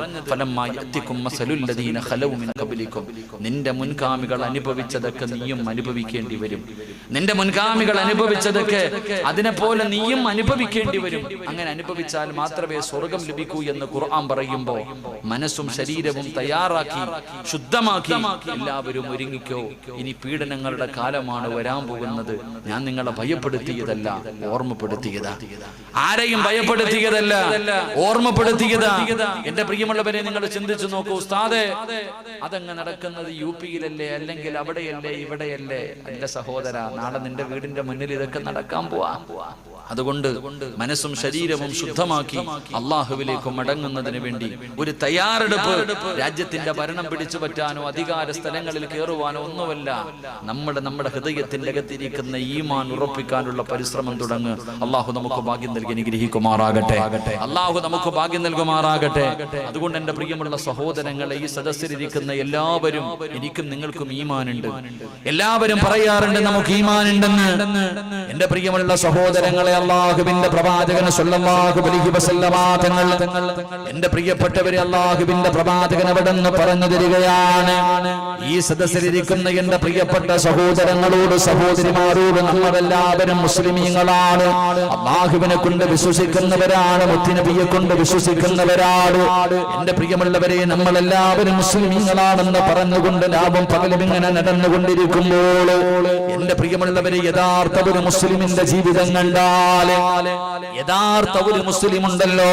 നിന്റെ മുൻഗാമികൾ അനുഭവിച്ചതൊക്കെ നീയും അനുഭവിക്കേണ്ടി വരും. നിന്റെ മുൻഗാമികൾ അനുഭവിച്ചതൊക്കെ അതിനെപ്പോലെ നീയും അനുഭവിക്കേണ്ടി വരും. അങ്ങനെ അനുഭവിച്ചാൽ മാത്രമേ സ്വർഗം ലഭിക്കൂ എന്ന് ഖുർആൻ പറയുമ്പോ മനസ്സും ശരീരവും തയ്യാറാക്കി ശുദ്ധമാക്കി എല്ലാവരും ഒരുങ്ങിക്കോ. ഇനി പീഡനങ്ങളുടെ കാലമാണ് വരാൻ പോകുന്നത്. ഞാൻ നിങ്ങളെ ഭയപ്പെടുത്തിയതല്ല, ഓർമ്മപ്പെടുത്തിയതാ. ആരെയും ഭയപ്പെടുത്തിയതല്ല, ഓർമ്മപ്പെടുത്തിയതാ. എന്റെ പ്രിയമുള്ളവരെ, നിങ്ങൾ ചിന്തിച്ചു നോക്കൂ. ഉസ്താദേ, അതങ്ങ് നടക്കുന്നത് യുപിയിലല്ലേ, അല്ലെങ്കിൽ അവിടെയല്ലേ, ഇവിടെയല്ലേ? അല്ല സഹോദര, നാളെ നിന്റെ വീടിന്റെ മുന്നിൽ ഇതൊക്കെ നടക്കാൻ പോവാ. അതുകൊണ്ട് മനസ്സും ശരീരവും ശുദ്ധമാക്കി അള്ളാഹുവിലേക്ക് മടങ്ങുന്നതിന് വേണ്ടി ഒരു തയ്യാറെടുപ്പ്. രാജ്യത്തിന്റെ ഭരണം പിടിച്ചു പറ്റാനോ അധികാര സ്ഥലങ്ങളിൽ കയറുവാനോ ഒന്നുമല്ല. നമ്മുടെ ഹൃദയത്തിന്റെ അകത്തിരിക്കുന്ന ഈമാൻ ഉറപ്പിക്കാനുള്ള പരിശ്രമം തുടങ്ങ്. അള്ളാഹു നമുക്ക് ഭാഗ്യം നൽകി അനുഗ്രഹിക്കുമാറാകട്ടെ. അള്ളാഹു നമുക്ക് ഭാഗ്യം നൽകുമാറാകട്ടെ. അതുകൊണ്ട് എന്റെ പ്രിയമുള്ള സഹോദരങ്ങളെ, ഈ സദസ്സിലിരിക്കുന്ന എല്ലാവരും, എനിക്കും നിങ്ങൾക്കും ഈമാനുണ്ട്. എല്ലാവരും പറയാറുണ്ട് നമുക്ക് ഈമാനുണ്ടെന്ന്. എന്റെ പ്രിയമുള്ള സഹോദരങ്ങളെ, അല്ലാഹുവിന്റെ പ്രവാചകൻ സ്വല്ലല്ലാഹു അലൈഹി വസല്ലമ തങ്ങൾ, എന്റെ പ്രിയപ്പെട്ടവരെ, അല്ലാഹുവിന്റെ പ്രവാചകൻ അവിടുന്ന് പറഞ്ഞു തരികയാണ്, ഈ സദസ്സിലിരിക്കുന്ന എന്റെ പ്രിയപ്പെട്ട സഹോദരങ്ങളോട് സഹോദരിമാരോട്, നമ്മളെല്ലാവരും മുസ്ലിമീങ്ങളാണ്, അല്ലാഹുവിനെ കൊണ്ട് വിശ്വസിക്കുന്നവരാണ്, മുത്തുനബിയെ കൊണ്ട് വിശ്വസിക്കുന്നവരാണ്. എന്റെ പ്രിയമുള്ളവരെ, നമ്മളെല്ലാവരും മുസ്ലിമീങ്ങളാണെന്ന് പറഞ്ഞുകൊണ്ട് ലാഭം പകലും ഇങ്ങനെ നടന്നുകൊണ്ടിരിക്കുമ്പോൾ, എന്റെ പ്രിയമുള്ളവരെ, യഥാർത്ഥ ഒരു മുസ്ലിമിന്റെ ജീവിതം കണ്ടാൽ, യഥാർത്ഥ ഒരു മുസ്ലിം ഉണ്ടല്ലോ,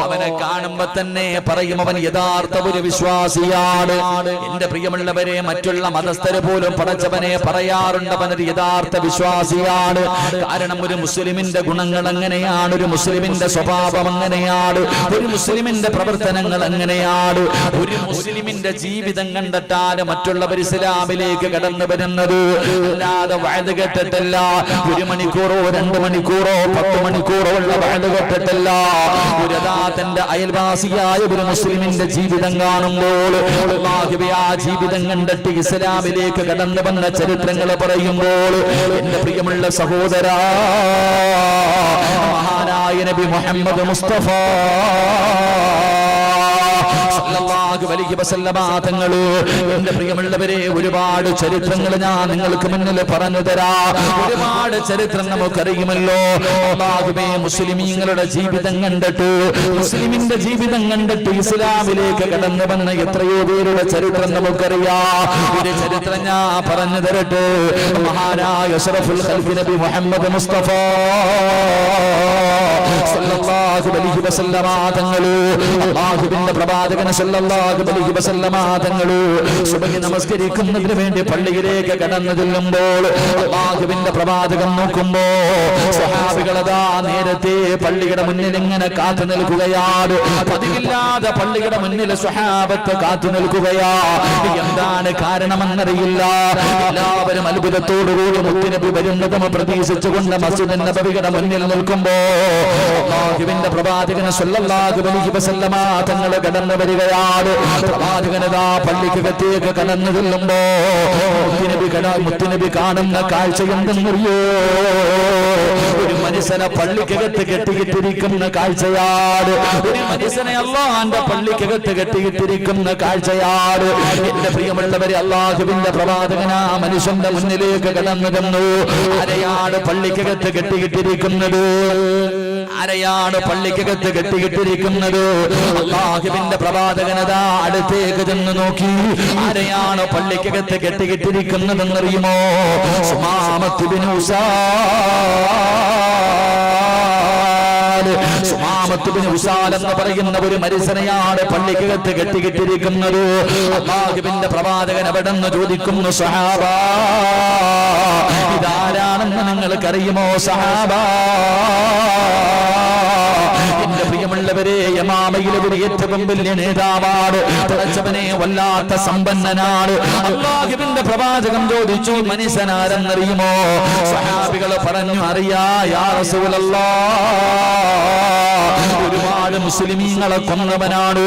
അവനെ കാണുമ്പോ തന്നെ പറയും അവൻ യഥാർത്ഥ ഒരു വിശ്വാസിയാണ്. എന്റെ പ്രിയമുള്ളവരെ, മറ്റുള്ള മതസ്ഥര് പോലും പടച്ചവനെ പറയാറുണ്ട് അവനൊരു യഥാർത്ഥ വിശ്വാസിയാണ്. കാരണം ഒരു മുസ്ലിമിന്റെ ഗുണങ്ങൾ എങ്ങനെയാണ്, ഒരു മുസ്ലിമിന്റെ സ്വഭാവം എങ്ങനെയാണ്, ഒരു മുസ്ലിമിന്റെ പ്രവർത്തനങ്ങൾ എങ്ങനെയാണ്. ഒരു മുസ്ലിമിന്റെ ജീവിതം കണ്ടിട്ടാണ് മറ്റുള്ളവർ ഇസ്ലാമിലേക്ക് കടന്നു വരുന്നത്. അല്ലാതെ വഅദ് കേട്ടിട്ടല്ല, 1 മണിക്കൂറോ 2 മണിക്കൂറോ 10 മണിക്കൂറോ ഉള്ള വഅദ് കേട്ടിട്ടല്ല. ഒരു തന്റെ അയൽവാസിയായ ഒരു മുസ്ലിമിന്റെ ജീവിതം കാണുമ്പോൾ, അല്ലാഹുവേ, ആ ജീവിതം കണ്ടിട്ട് ഇസ്ലാമിലേക്ക് കടന്നു വന്ന ചരിത്രങ്ങൾ പറയുമ്പോൾ, എന്റെ പ്രിയമുള്ള സഹോദരാ, മഹാനായ നബി മുഹമ്മദ് മുസ്തഫ സല്ലല്ലാഹു അലൈഹി വസല്ലമ തങ്ങൾ, എന്റെ പ്രിയമുള്ളവരെ, ഒരുപാട് ചരിത്രങ്ങൾ ഞാൻ നിങ്ങൾക്ക് മുന്നിൽ പറഞ്ഞു തരാം. ഒരുപാട് ചരിത്രം നമുക്കറിയുമല്ലോ. അല്ലാഹുവേ, മുസ്ലിമീങ്ങളുടെ ജീവിതം കണ്ടിട്ട്, മുസ്ലിമിന്റെ ജീവിതം കണ്ടിട്ട് ഇസ്ലാമിലേക്ക് കടന്നു വന്ന എത്രയോ പേരുടെ ചരിത്രം നമുക്കറിയാം. ഒരു ചരിത്രം ഞാൻ പറഞ്ഞു തരട്ടെ. മഹാനായ അഷ്റഫുൽ ഖൽഖ് നബി മുഹമ്മദ് മുസ്തഫ സല്ലല്ലാഹു അലൈഹി വസല്ലമ തങ്ങൾ, അല്ലാഹുവിന്റെ പ്രവാചകൻ സല്ലല്ലാഹു അലൈഹി വസല്ലമ തങ്ങൾ സുബഹി നമസ്കരിക്കുന്നതിന് വേണ്ടി പള്ളിയിലേക്ക് കടന്നു ചെല്ലുമ്പോൾ, അല്ലാഹുവിന്റെ പ്രവാചകൻ നോക്കുമ്പോൾ സ്വഹാബികളതാ നേരത്തെ പള്ളിയുടെ മുന്നിൽ ഇങ്ങനെ കാത്തു നിൽക്കുകയാണ്. പതിവില്ലാതെ പള്ളിയുടെ മുന്നിൽ സ്വഹാബത്ത് കാത്തു നിൽക്കുകയാ. എന്താണ് കാരണമെന്നറിയില്ല. എല്ലാവരും അത്ഭുതത്തോടുകൂടി മുത്തുനബി വരുന്നതും പ്രതീക്ഷിച്ചുകൊണ്ട് മസ്ജിദ് നബവിയുടെ മുന്നിൽ നിൽക്കുമ്പോ അല്ലാഹുവിന്റെ പ്രവാചകൻ സല്ലല്ലാഹു അലൈഹി വസല്ലമ തങ്ങൾ കടന്നു വരികയാണ്. പ്രവാചകനതാ പള്ളിക്കകത്തേക്ക് കടന്നു ചെല്ലുമ്പോ മുത്തുനബി കാണുന്ന കാഴ്ച എന്തെന്നറിയോ? ഒരു മനുഷ്യനെ പള്ളിക്കകത്ത് കെട്ടിയിട്ടിരിക്കുന്ന കാഴ്ചയാണ്. ഒരു മനുഷ്യനെ അല്ലാഹുവിന്റെ പള്ളിക്കകത്ത് കെട്ടിയിട്ടിരിക്കുന്ന കാഴ്ചയാണ്. എന്റെ പ്രിയമുള്ളവരെ, അല്ലാഹുവിന്റെ പ്രവാചകൻ ആ മനുഷ്യന്റെ മുന്നിലേക്ക് കടന്നു ചെന്നു. ആരെയാണ് പള്ളിക്കകത്ത് കെട്ടിയിട്ടിരിക്കുന്നത്? ആരെയാണ് പള്ളിക്കകത്ത് കെട്ടിയിട്ടിരിക്കുന്നത്? അല്ലാഹുവിന്റെ പ്രവാചകനതാ അടുത്തേക്ക് ചെന്ന് നോക്കി. ആരെയാണ് പള്ളിക്കകത്ത് കെട്ടിയിട്ടിരിക്കുന്നതെന്നറിയുമോ? സുമാമത്ത് ബിൻ ഉസാൽ. സുമാമത്ത് സുമാമത്ത് ബിൻ ഉസാൽ എന്ന് പറയുന്ന ഒരു മനുഷ്യനെയാണ് പള്ളിക്കകത്ത് കെട്ടിക്കിട്ടിരിക്കുന്നത്. അല്ലാഹുവിന്റെ പ്രവാചകൻ അവിടെ നിന്ന് ചോദിക്കുന്നു, സഹാബ ഇതാരാണെന്ന് നിങ്ങൾക്കറിയുമോ സഹാബ? എന്റെ പ്രിയമുള്ളവരെ, യമാമയിലെ ഒരു ഏറ്റവും വലിയ നേതാവാണ്, പടച്ചവനെ വല്ലാത്ത സമ്പന്നനാണ്. അല്ലാഹുവിന്റെ പ്രവാചകൻ ചോദിച്ചു, മനുഷ്യനാരെന്നറിയുമോ? സഹാബികൾ പറഞ്ഞു, അറിയാ യാ റസൂലല്ലാഹ്, ഒരുപാട് മുസ്ലിമീങ്ങളെ കൊന്നവനാണ്,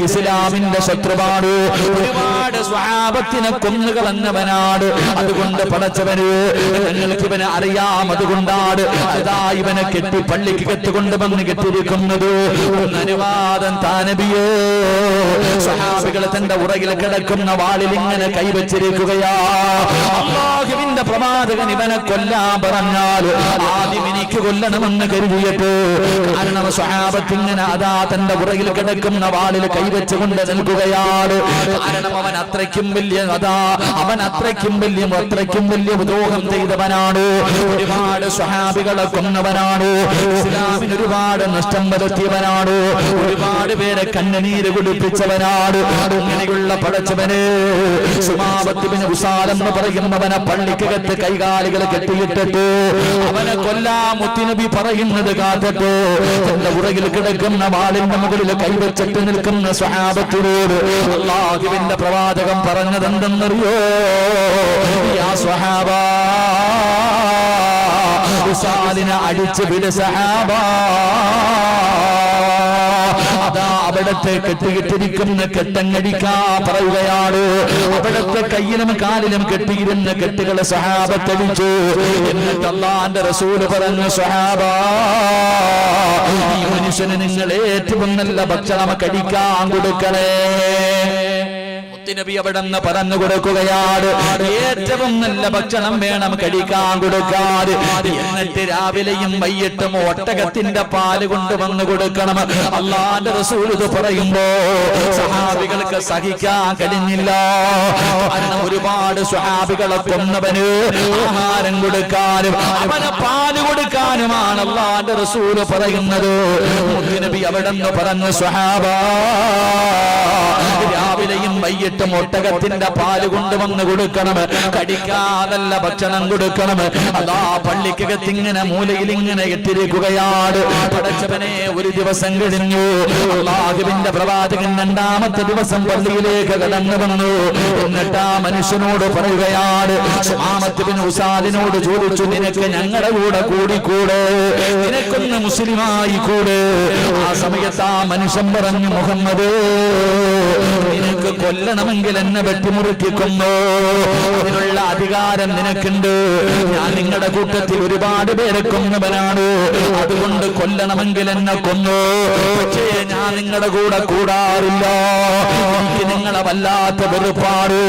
ഇസ്ലാമിന്റെ ശത്രുവാണ്, ഒരുപാട് സ്വഹാബത്തിനെ കൊന്നുകളഞ്ഞവനാണ്. അതുകൊണ്ട് പടച്ചവന് ഞങ്ങൾക്ക് ഇവനെ അറിയാം, അതുകൊണ്ടാണ് അതാ ഇവനെ കെട്ടി പള്ളിക്ക് കെട്ടുകൊണ്ടുവന്ന് കെട്ടിയിരിക്കുന്നത്. അനുവാദം താനബിയോ. സ്വഹാബികൾ തന്റെ ഉറകിൽ കിടക്കുന്ന വാളിൽ ഇങ്ങനെ കൈവച്ചിരിക്കുകയാ. അല്ലാഹുവിന്റെ പ്രവാചകൻ ഇവനെ കൊല്ലാൻ പറഞ്ഞാൽ ആദ്യം എനിക്ക് കൊല്ലണമെന്ന് കരുതിയിട്ട്, കാരണം സ്വഹാബത്ത് ഇങ്ങനെ അതാ തന്റെ ഉറകിൽ കിടക്കുന്ന വാളിൽ കൈവച്ചുകൊണ്ട് നിൽക്കുകയാണ്. കാരണം അവൻ അത്രയ്ക്കും വലിയ ദ്രോഹം ചെയ്തവനാണ്, ഒരുപാട് സ്വഹാബികളെ കൊന്നവനാണ്, ഇസ്ലാമിന് ഒരുപാട് നഷ്ടം വരുത്തിയവനാണ്, ഒരുപാട് പേരെ കണ്ണുനീര് കുടിപ്പിച്ചവനാണ്. അങ്ങനെയുള്ള പടച്ചവന് സുമാമത്ത് ബിൻ ഉസാൽ എന്ന് പറയുന്നവനെ പള്ളിക്കകത്ത് കൈകാലുകൾ കെട്ടിയിട്ടിട്ട് അവനെ കൊല്ലാൻ മുത്തുനബി പറയുന്നത് കാത്തിട്ട് തന്റെ ഉറകിൽ കിടക്കുന്ന വാളിന്റെ മുകളിൽ കൈവച്ചിട്ട് നിൽക്കുന്ന സ്വഹാബത്തിനോട് അല്ലാഹുവിന്റെ പ്രവാചകൻ പറഞ്ഞത് എന്തെന്നറിയോ? യാ സ്വഹാബ, ഉസാലിനെ അടിച്ചു വിട് സഹാബ. അതാ അവിടത്തെ കെട്ടിയിട്ടിരിക്കുന്ന കെട്ടങ്ങടിക്കാ പറയുകയാണ്. അവിടത്തെ കയ്യിലും കാലിലും കെട്ടിയിരുന്ന കെട്ടുകളെ സഹാബത്തടിച്ചു. എന്നിട്ട് അല്ലാഹുവിന്റെ റസൂൽ പറഞ്ഞു, സഹാബ ഈ മനുഷ്യന് നിങ്ങൾ ഏറ്റവും നല്ല ഭക്ഷണം കഴിക്കാൻ കൊടുക്കണേ. നബി അവിടെ നിന്ന് പറഞ്ഞു കൊടുക്കുകയാണ്, ഏറ്റവും നല്ല ഭക്ഷണം വേണം കഴിക്കാൻ കൊടുക്കാറ്. എന്നിട്ട് രാവിലെയും വൈകിട്ടും ഒട്ടകത്തിന്റെ പാല് കൊണ്ടുവന്ന് കൊടുക്കണം. അല്ലാഹുവിന്റെ റസൂൽ ഇത് പറയുമ്പോ സ്വഹാബികൾക്ക് സഹിക്കാൻ കഴിഞ്ഞില്ല. കാരണം ഒരുപാട് സ്വഹാബികളെ കൊന്നവന് ആഹാരം കൊടുക്കാനും അവന് പാല് കൊടുക്കാനുമാണ് അല്ലാഹുവിന്റെ റസൂൽ പറയുന്നത്. നബി അവിടെ നിന്ന് പറഞ്ഞു, സ്വഹാബ രാവിലെയും വൈകിട്ടും ഒട്ടകത്തിന്റെ പാല് കൊണ്ടുവന്ന് കൊടുക്കണം, കടിക്കാതല്ല ഭക്ഷണം കൊടുക്കണം. അതാ പള്ളിക്കകത്ത് ഇങ്ങനെ മൂലയിൽ ഇങ്ങനെ ഇട്ടിരിക്കുകയാണ്. പടച്ചവനെ ഒരു ദിവസം കഴിഞ്ഞു. അല്ലാഹുവിന്റെ പ്രവാചകൻ രണ്ടാമത്തെ ദിവസം പള്ളിയിലേക്ക് കടന്നു വന്നു. എന്നിട്ട് ആ മനുഷ്യനോട് പറയുകയാണ്, സുമാമത്ത് ബിൻ ഉസാലിനോട് ചോദിച്ചു, നിനക്ക് ഞങ്ങളുടെ കൂടെ കൂടിക്കൂടെ? നിനക്കൊന്ന് മുസ്ലിമായി കൂടെ? ആ സമയത്ത് ആ മനുഷ്യൻ പറഞ്ഞു, മുഹമ്മദ് നിനക്ക് കൊല്ലണമെങ്കിൽ എന്നെ വെട്ടിമുറുക്കിക്കൊന്നു, അതിനുള്ള അധികാരം നിനക്കുണ്ട്. ഞാൻ നിങ്ങളുടെ കൂട്ടത്തിൽ ഒരുപാട് പേരെ കൊന്നവനാണ്, അതുകൊണ്ട് കൊല്ലണമെങ്കിൽ എന്നെ കൊന്നു. പക്ഷേ ഞാൻ നിങ്ങളുടെ കൂടെ കൂടാറില്ല. എനിക്ക് നിങ്ങളെ വല്ലാത്ത വെറുപ്പാട്.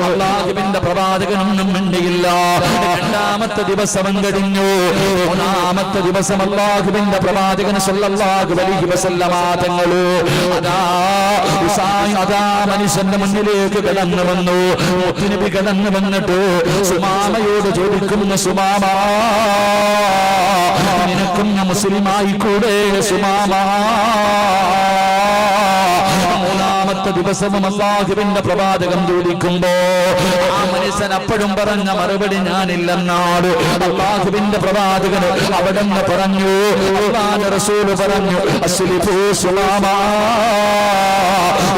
അല്ലാഹുവിന്റെ പ്രവാചകനൊന്നും മിണ്ടിയില്ല. രണ്ടാമത്തെ ദിവസം കഴിഞ്ഞു. മൂന്നാമത്തെ ദിവസം അല്ലാഹുവിന്റെ പ്രവാചകൻ സല്ലല്ലാഹു അലൈഹി വസല്ലമ തങ്ങൾ അതാ മനുഷ്യന്റെ മുന്നിലേക്ക് കടന്നു വന്നു. മുത്തുനബി കടന്നു വന്നിട്ട് സുമാമയോട് ചോദിക്കുന്നു, സുമാമ നിനക്കും മുസ്ലിമായി കൂടെ സുമാമ? മൂന്നാമത്തെ ദിവസവും അല്ലാഹുവിന്റെ പ്രവാചകൻ ചോദിക്കുമ്പോ ആ മനുഷ്യൻ അപ്പോഴും പറഞ്ഞ മറുപടി ഞാനില്ലെന്നാണ്. അല്ലാഹുവിന്റെ പ്രവാചകൻ അവിടെ നിന്ന് പറഞ്ഞു, അല്ലാഹുവിന്റെ റസൂൽ പറഞ്ഞു, അസ്ലിഫു സുമാമ,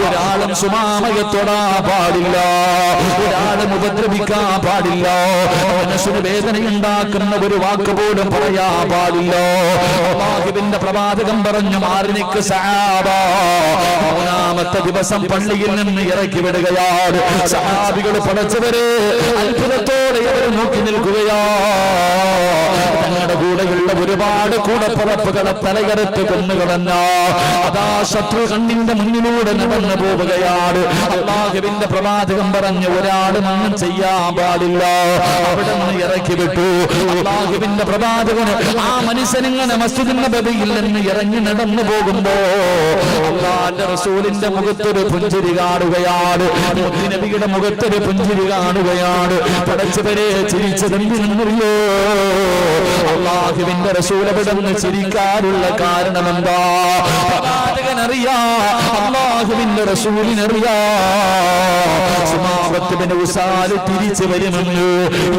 ഒരാളും സുമാമയെ തൊടാൻ പാടില്ല, ഒരാളും ഉപദ്രവിക്കാൻ പാടില്ല, മനസ്സിന് വേദനയുണ്ടാക്കുന്ന ഒരു വാക്ക് പോലും പറയാൻ പാടില്ല. അല്ലാഹുവിന്റെ പ്രവാചകൻ പറഞ്ഞു, മാറി നിക്ക് സഹാബ. മൂന്നാമത്തെ ദിവസം പള്ളിയിൽ നിന്ന് ഇറക്കി വിടുകയാണ്. സഹാബികൾ പടച്ചവരെ അത്ഭുതത്തോടെ അവർ നോക്കി നിൽക്കുകയാ. തങ്ങളുടെ കൂടെയുള്ള ഒരുപാട് കൂടപ്പുറപ്പുകളെ തലകരത്ത് കൊന്നുകളഞ്ഞ അതാ ശത്രു കണ്ണിന്റെ മുന്നിലൂടെ നടന്നു പോവുകയാണ്. അല്ലാഹുവിന്റെ പ്രവാചകൻ പറഞ്ഞു, ഒരാളും ഒന്നും ചെയ്യാൻ പാടില്ല. അവിടെ നിന്ന് ഇറക്കി വിട്ടു. അല്ലാഹുവിന്റെ പ്രവാചകൻ ആ മനുഷ്യനിങ്ങനെ മസ്ജിദ് നബവിയിൽ നിന്ന് ഇറങ്ങി നടന്നു പോകുമ്പോ അല്ലാഹുവിന്റെ റസൂലിന്റെ മുഖത്തൊരു പുഞ്ചിരി കാണുകയാണ്. നബിയുടെ മുഖത്തൊരു പുഞ്ചിരി കാണുകയാണ്. പടച്ചവരെ ചിരിച്ചതെന്തിനെന്നറിയോ? അല്ലാഹുവിന്റെ റസൂൽ അവിടുന്ന് ചിരിക്കാനുള്ള കാരണം എന്താ? പ്രവാചകനറിയാ, അല്ലാഹുവിന്റെ റസൂലിനറിയാ സുമാബത്ത് ബിൻ ഉസാല് തിരിച്ചു വരുമെന്ന്.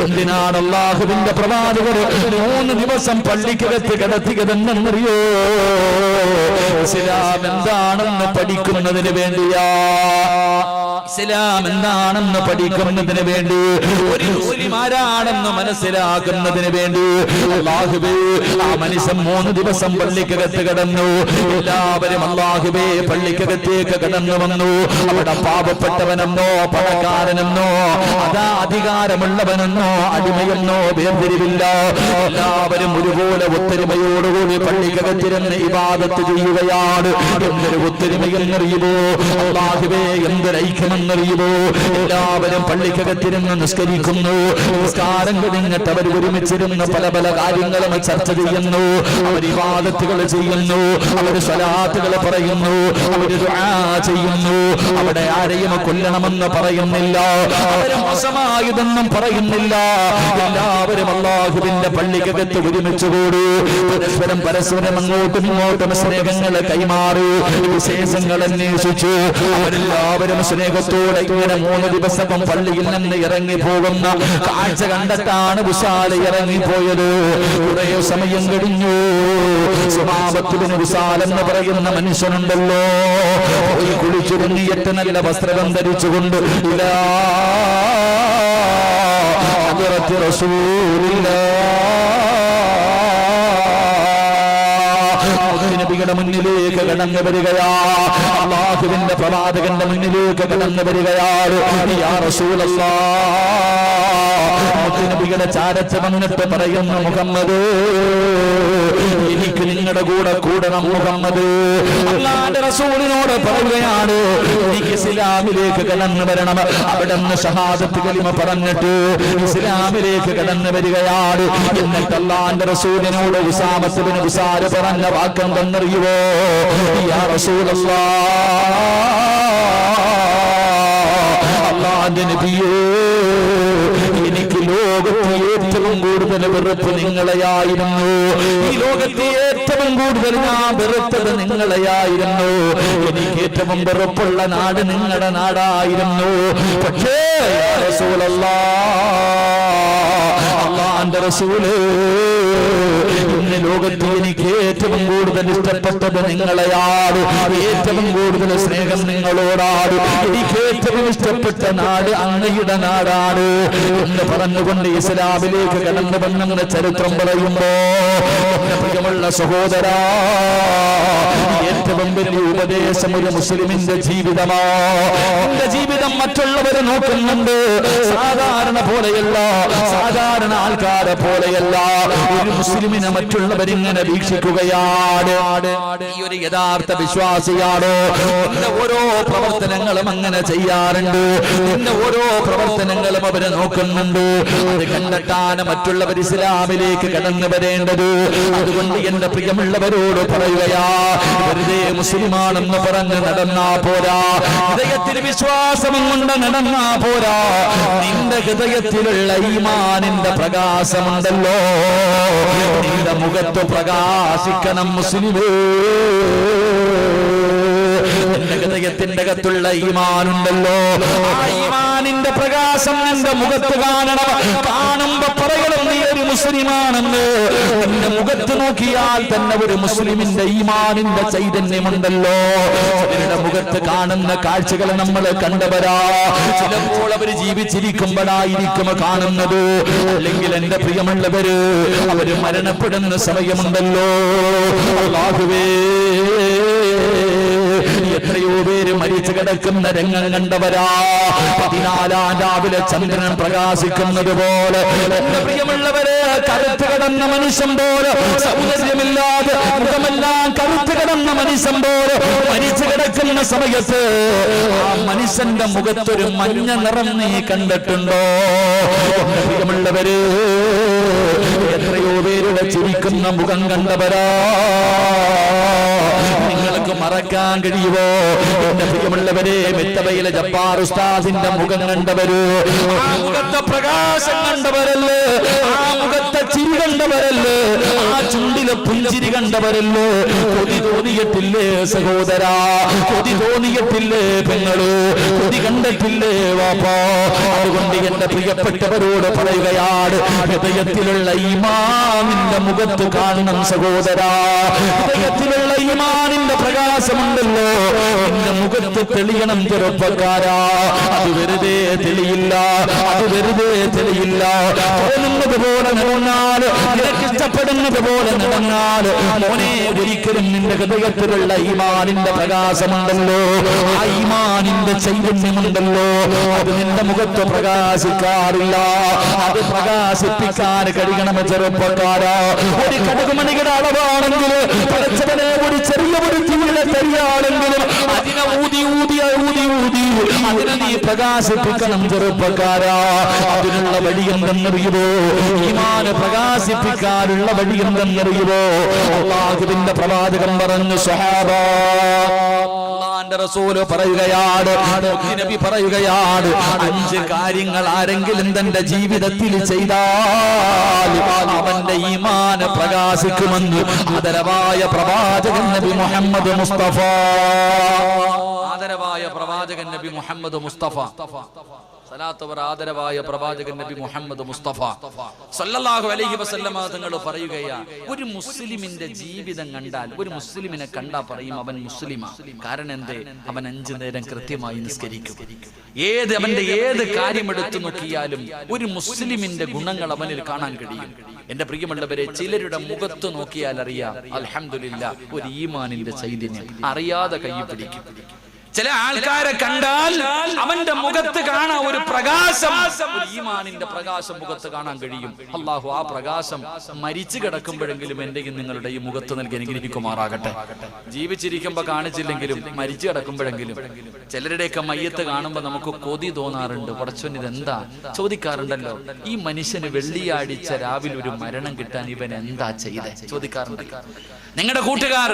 എന്തിനാണ് അല്ലാഹുവിന്റെ പ്രവാചകർ 3 ദിവസം പള്ളിക്കകത്ത് കിടത്തിയതെന്നറിയോ? ഇസ്ലാം എന്താണെന്ന് പഠിക്കുന്നതിന് വേണ്ടിയാ. ഇസ്ലാം എന്താണെന്ന് പഠിക്കുന്നതിന് വേണ്ടി, ഒരു മുസ്ലിമാരാണെന്ന് മനസ്സിലാക്കുന്നതിന് വേണ്ടി അല്ലാഹുവേ ആ മനുഷ്യൻ 3 ദിവസം പള്ളിക്കകത്ത് കിടന്നു. എല്ലാവരും അല്ലാഹുവേ പള്ളിക്കകത്തേക്ക് കടന്നു വന്നു. അവിടെ പാവപ്പെട്ടവനെന്നോ പണക്കാരനെന്നോ അതാ അധികാരമുള്ളവനെന്നോ അടിമയെന്നോ വേർതിരിവില്ല. എല്ലാവരും ഒരുപോലെ ഒത്തൊരുമയോടുകൂടി പള്ളിക്കകത്തിരുന്ന് ഇബാദത്ത് ചെയ്യുകയാണ്. എന്തൊരു ഒത്തൊരുമയെന്നറിയുമോ? അല്ലാഹുവേ എന്തൊരു ഐക്യമെന്നറിയുമോ? എല്ലാവരും പള്ളിക്കകത്തിരുന്ന് നിസ്കരിക്കുന്നു. നിസ്കാരം കഴിഞ്ഞിട്ട് അവർ ഒരുമിച്ചിരുന്ന് പല പല കാര്യങ്ങളും ചർച്ച ചെയ്യുന്നു. അവർ ഇബാദത്തുകൾ ചെയ്യുന്നു, അവർ സ്വലാത്തുകൾ പറയുന്നു, അവർ ദുആ ചെയ്യുന്നു. അവിടെ ആരെയും കൊല്ലണമെന്ന് പറയുന്നില്ല, അവരെ മോശമായതൊന്നും പറയുന്നില്ല. എല്ലാവരും അല്ലാഹുവിന്റെ പള്ളിക്കകത്ത് ഒരുമിച്ച് കൂടി പരസ്പരം അങ്ങോട്ടും ഇങ്ങോട്ടും സ്നേഹങ്ങൾ കൈമാറി, വിശേഷങ്ങൾ അന്വേഷിച്ചു. അവരെല്ലാവരും സ്നേഹത്തോടെ ഇങ്ങനെ 3 ദിവസം പള്ളിയിൽ നിന്ന് ഇറങ്ങി പോകുന്ന കാഴ്ച കണ്ടിട്ടാണ് വിശാല ഇറങ്ങിപ്പോയത്. കുറെ സമയം കഴിഞ്ഞു. സുമാബത്ത് ബിൻ ഉസാൽ എന്ന് പറയുന്ന മനുഷ്യനുണ്ടല്ലോ, ഈ കുളിച്ചുരുങ്ങിയിട്ട് നല്ല വസ്ത്രം ധരിച്ചുകൊണ്ട് നബിയുടെ മുന്നിലേക്ക് കടന്നു വരികയാ. അല്ലാഹുവിന്റെ പ്രവാചകന്റെ മുന്നിലേക്ക് കടന്നു വരികയാണ്. യാ റസൂലല്ലാഹ്, നബിയുടെ ചാരത്ത് വന്നിട്ട് പറയുന്നു, മുഹമ്മദ് എനിക്ക് നിങ്ങളുടെ കൂടെ കൂടണം മുഹമ്മദ്. അല്ലാഹുവിന്റെ റസൂലിനോട് പറയുകയാണ്, എനിക്ക് ഇസ്ലാമിലേക്ക് കടന്നു വരണം. അവിടുന്ന് ഷഹാദത്ത് കലിമ പറഞ്ഞിട്ട് ഇസ്ലാമിലേക്ക് കടന്നു വരികയാണ്. എന്നിട്ട് അല്ലാഹുവിന്റെ റസൂലിനോട് ഉസാമത്ത് ബിൻ ഉസാൽ പറഞ്ഞ വാക്കെന്തെന്നറിയുവോ? യാ റസൂലല്ലാഹ്, അല്ലാഹുവിന്റെ നബിയേ, എനിക്ക് ലോകത്തെ ഏറ്റവും കൂടുതൽ വെറുപ്പ് നിങ്ങളെയായിരുന്നു. ഈ ലോകത്തെ ഏറ്റവും കൂടുതൽ ഞാൻ വെറുത്തത് നിങ്ങളെയായിരുന്നു. എനിക്ക് ഏറ്റവും വെറുപ്പുള്ള നാട് നിങ്ങളുടെ നാടായിരുന്നു. പക്ഷേ യാ റസൂലല്ലാഹ്, അല്ലാഹുവിന്റെ റസൂലേ, ഇന്ന് ലോകത്ത് എനിക്ക് ഏറ്റവും കൂടുതൽ ഇഷ്ടപ്പെട്ടത് നിങ്ങളെയാണ്. ഏറ്റവും കൂടുതൽ സ്നേഹം നിങ്ങളോടാണ്. എനിക്ക് ഏറ്റവും ഇഷ്ടപ്പെട്ട നാട് അങ്ങയുടെ നാടാണ് എന്ന് പറഞ്ഞുകൊണ്ട് ഇസ്ലാമിലേക്ക് കടന്നു വന്നെന്ന ചരിത്രം പറയുമ്പോ, പ്രിയമുള്ള സഹോദരാ, ഏറ്റവും വലിയ ഉപദേശം ഒരു മുസ്ലിമിന്റെ ജീവിതമാ. എന്റെ ജീവിതം മറ്റുള്ളവരെ നോക്കുന്നുണ്ട്. സാധാരണ പോലെയല്ല, സാധാരണ ആൾക്കാരെ പോലെയല്ല. ഒരു മുസ്ലിമിനെ മറ്റുള്ളവരിങ്ങനെ വീക്ഷിക്കുകയാണ്. ഈ ഒരു യഥാർത്ഥ വിശ്വാസിയാണോ? എന്റെ ഓരോ പ്രവർത്തനങ്ങളും അങ്ങനെ ചെയ്യാറുണ്ട്. എന്റെ ഓരോ പ്രവർത്തനങ്ങളും അവരെ നോക്കുന്നുണ്ട്. അത് കണ്ടിട്ടാണ് മറ്റുള്ളവർ ഇസ്ലാമിലേക്ക് കടന്നു വരേണ്ടത്. അതുകൊണ്ട് എന്റെ പ്രിയമുള്ളവരോട് പറയുകയാ, വെറുതെ മുസ്ലിമാണെന്ന് പറഞ്ഞ് നടന്നാ പോരാ, ഹൃദയത്തിൽ വിശ്വാസം കൊണ്ട് നടന്നാ പോരാ. നിന്റെ ഹൃദയത്തിലുള്ള ഈമാനിന്റെ പ്രകാശമുണ്ടല്ലോ, നിന്റെ മുഖത്ത് പ്രകാശിക്കണം മുസ്ലിമേ. നിന്റെ ഹൃദയത്തിന്റെ അകത്തുള്ള ഈമാനുണ്ടല്ലോ, ആ ഈമാനിന്റെ പ്രകാശം നിന്റെ മുഖത്ത് കാണണം. കാണുമ്പോ പറയണം നീ ഒരു മുസ്ലിമാണെന്ന്. നിന്റെ മുഖത്ത് നോക്കിയാൽ തന്നെ ഒരു മുസ്ലിമിന്റെ ഈമാനിന്റെ ചൈതന്യമുണ്ടല്ലോ. അവരുടെ മുഖത്ത് കാണുന്ന കാഴ്ചകൾ നമ്മൾ കണ്ടവരാ. ചിലപ്പോൾ അവർ ജീവിച്ചിരിക്കുമ്പോഴായിരിക്കും കാണുന്നത്. അല്ലെങ്കിൽ എന്റെ പ്രിയമുള്ളവര് അവര് മരണപ്പെടുന്ന സമയമുണ്ടല്ലോ. അല്ലാഹുവേ, എത്രയോ പേര് മരിച്ചു കിടക്കുന്ന രംഗം കണ്ടവരാ. 14 രാവിലെ ചന്ദ്രൻ പ്രകാശിക്കുന്നത് പോലെ, എന്റെ പ്രിയമുള്ളവരെ, കറുത്ത് കിടന്ന മനുഷ്യൻ പോലെ, സൗന്ദര്യമില്ലാതെ മുഖമെല്ലാം കറുത്ത് കിടന്ന മനുഷ്യൻ പോലെ മരിച്ചു കിടക്കുന്ന സമയത്ത് ആ മനുഷ്യന്റെ മുഖത്തൊരു മഞ്ഞ നിറം നീ കണ്ടിട്ടുണ്ടോ? എന്റെ പ്രിയമുള്ളവര്, എത്രയോ പേരുടെ ചിരിക്കുന്ന മുഖം കണ്ടവരാ. നിങ്ങൾക്ക് മറക്കാൻ കഴിയുമോ? എന്റെ പ്രിയമുള്ളവരെ, മെത്തബയിലെ ജബ്ബാർ ഉസ്താദിന്റെ മുഖം കണ്ടവര്, ആ മുഖത്തെ പ്രകാശം കണ്ടവരല്ലേ, ആ മുഖത്തെ ചിരി കണ്ടവരല്ലേ, ആ ചുണ്ടിലെ പുഞ്ചിരി കണ്ടവരല്ലേ, കൊതി തോന്നിയിട്ടില്ലേ സഹോദരാ? കൊതി തോന്നിയിട്ടില്ലേ പെങ്ങള്? കൊതി കണ്ടിട്ടില്ലേ വാപ്പാ? അതുകൊണ്ട് എന്റെ പ്രിയപ്പെട്ടവരോട് പറയുകയാണ്, ഹൃദയത്തിലുള്ള ഈമാനിന്റെ മുഖത്ത് കാണണം സഹോദരാ. ഹൃദയത്തിലുള്ള ഈമാനിന്റെ പ്രകാശമുണ്ടല്ലോ, എന്റെ മുഖത്ത് തെളിയണം ചെറുപ്പക്കാരാ. അത് വെറുതെ തെളിയില്ല, അത് വെറുതെ തെളിയില്ല. തോന്നുന്നത് പോലെ നടന്നാൽ, നിനക്ക് ഇഷ്ടപ്പെടുന്നത് പോലെ നടന്നാൽ, മോനെ ഒരിക്കലും നിന്റെ ഹൃദയത്തിലുള്ള ഈമാനിന്റെ പ്രകാശമുണ്ടല്ലോ, ആ ഈമാനിന്റെ ചൈതന്യമുണ്ടല്ലോ, അത് നിന്റെ മുഖത്ത് പ്രകാശിക്കാറില്ല. അത് പ്രകാശിപ്പിക്കാൻ കഴിയണം ചെറുപ്പക്കാരാ. ഒരു കടുകുമണിയുടെ അളവാണെങ്കിൽ, പടച്ചവനെ ഒരു ചെറിയ ഒരു തീയുടെ തരിയാണെങ്കിലും അതിനെ ഊതി ഊതി ഊതി ഊതി അതിനെ നീ പ്രകാശിപ്പിക്കണം ചെറുപ്പക്കാരാ. അതിനുള്ള വഴി എന്തെന്നറിയുമോ? ഈമാന് പ്രകാശിപ്പിക്കാനുള്ള വഴി എന്തെന്നറിയുമോ? അല്ലാഹുവിന്റെ പ്രവാചകൻ പറഞ്ഞു, സ്വഹാബാ, അല്ലാഹുവിന്റെ റസൂൽ പറയുകയാണ്, നബി പറയുകയാണ്, 5 കാര്യങ്ങൾ ആരെങ്കിലും തന്റെ ജീവിതത്തിൽ ചെയ്താൽ അവന്റെ ഈമാന് പ്രകാശിക്കുമെന്ന് ആദരവായ പ്രവാചകൻ നബി മുഹമ്മദ് മുസ്തഫ. ആദരവായ പ്രവാചകൻ നബി മുഹമ്മദ് മുസ്തഫ ആദരവായ പ്രവാചകൻ നബി മുഹമ്മദ് മുസ്തഫ സല്ലല്ലാഹു അലൈഹി വസല്ലമ തങ്ങൾ പറയുകയാ, ഒരു മുസ്ലിമിന്റെ ജീവിതം കണ്ടാൽ, ഒരു മുസ്ലിമിനെ കണ്ടാ പറയും അവൻ മുസ്ലിമാ. കാരണം എന്തേ? അവൻ 5 നേരം കൃത്യമായി നിസ്കരിക്കും. അവന്റെ ഏത് കാര്യം എടുത്തു നോക്കിയാലും ഒരു മുസ്ലിമിന്റെ ഗുണങ്ങൾ അവനിൽ കാണാൻ കഴിയും. എന്റെ പ്രിയമുള്ളവരെ, ചിലരുടെ മുഖത്ത് നോക്കിയാൽ അറിയാം, അൽഹംദുലില്ലാഹ്, ഒരു ഈമാനിന്റെ ചൈതന്യം. അറിയാതെ കൈ പിടിക്കും. ചില ആൾക്കാരെ കണ്ടാൽ അവന്റെ മുഖത്ത് കാണാൻ ഒരു പ്രകാശം, ഒരു ഈമാനിന്റെ പ്രകാശം മുഖത്ത് കാണാൻ കഴിയും. അല്ലാഹു ആ പ്രകാശം മരിച്ചു കിടക്കുമ്പോഴെങ്കിലും എന്റെയും നിങ്ങളുടെ ഈ മുഖത്ത് നൽകി അനുഗ്രഹിക്കുമാറാകട്ടെ. ജീവിച്ചിരിക്കുമ്പോ കാണിച്ചില്ലെങ്കിലും മരിച്ചു കിടക്കുമ്പോഴെങ്കിലും. ചിലരുടെയൊക്കെ മയ്യത്ത് കാണുമ്പോ നമുക്ക് കൊതി തോന്നാറുണ്ട്. പടച്ചോൻ ഇതെന്താ ചോദിക്കാറുണ്ടല്ലോ, ഈ മനുഷ്യന് വെള്ളിയാഴ്ച രാവിലെ ഒരു മരണം കിട്ടാൻ ഇവൻ എന്താ ചെയ്തേ ചോദിക്കാറുണ്ട്. നിങ്ങളുടെ കൂട്ടുകാർ,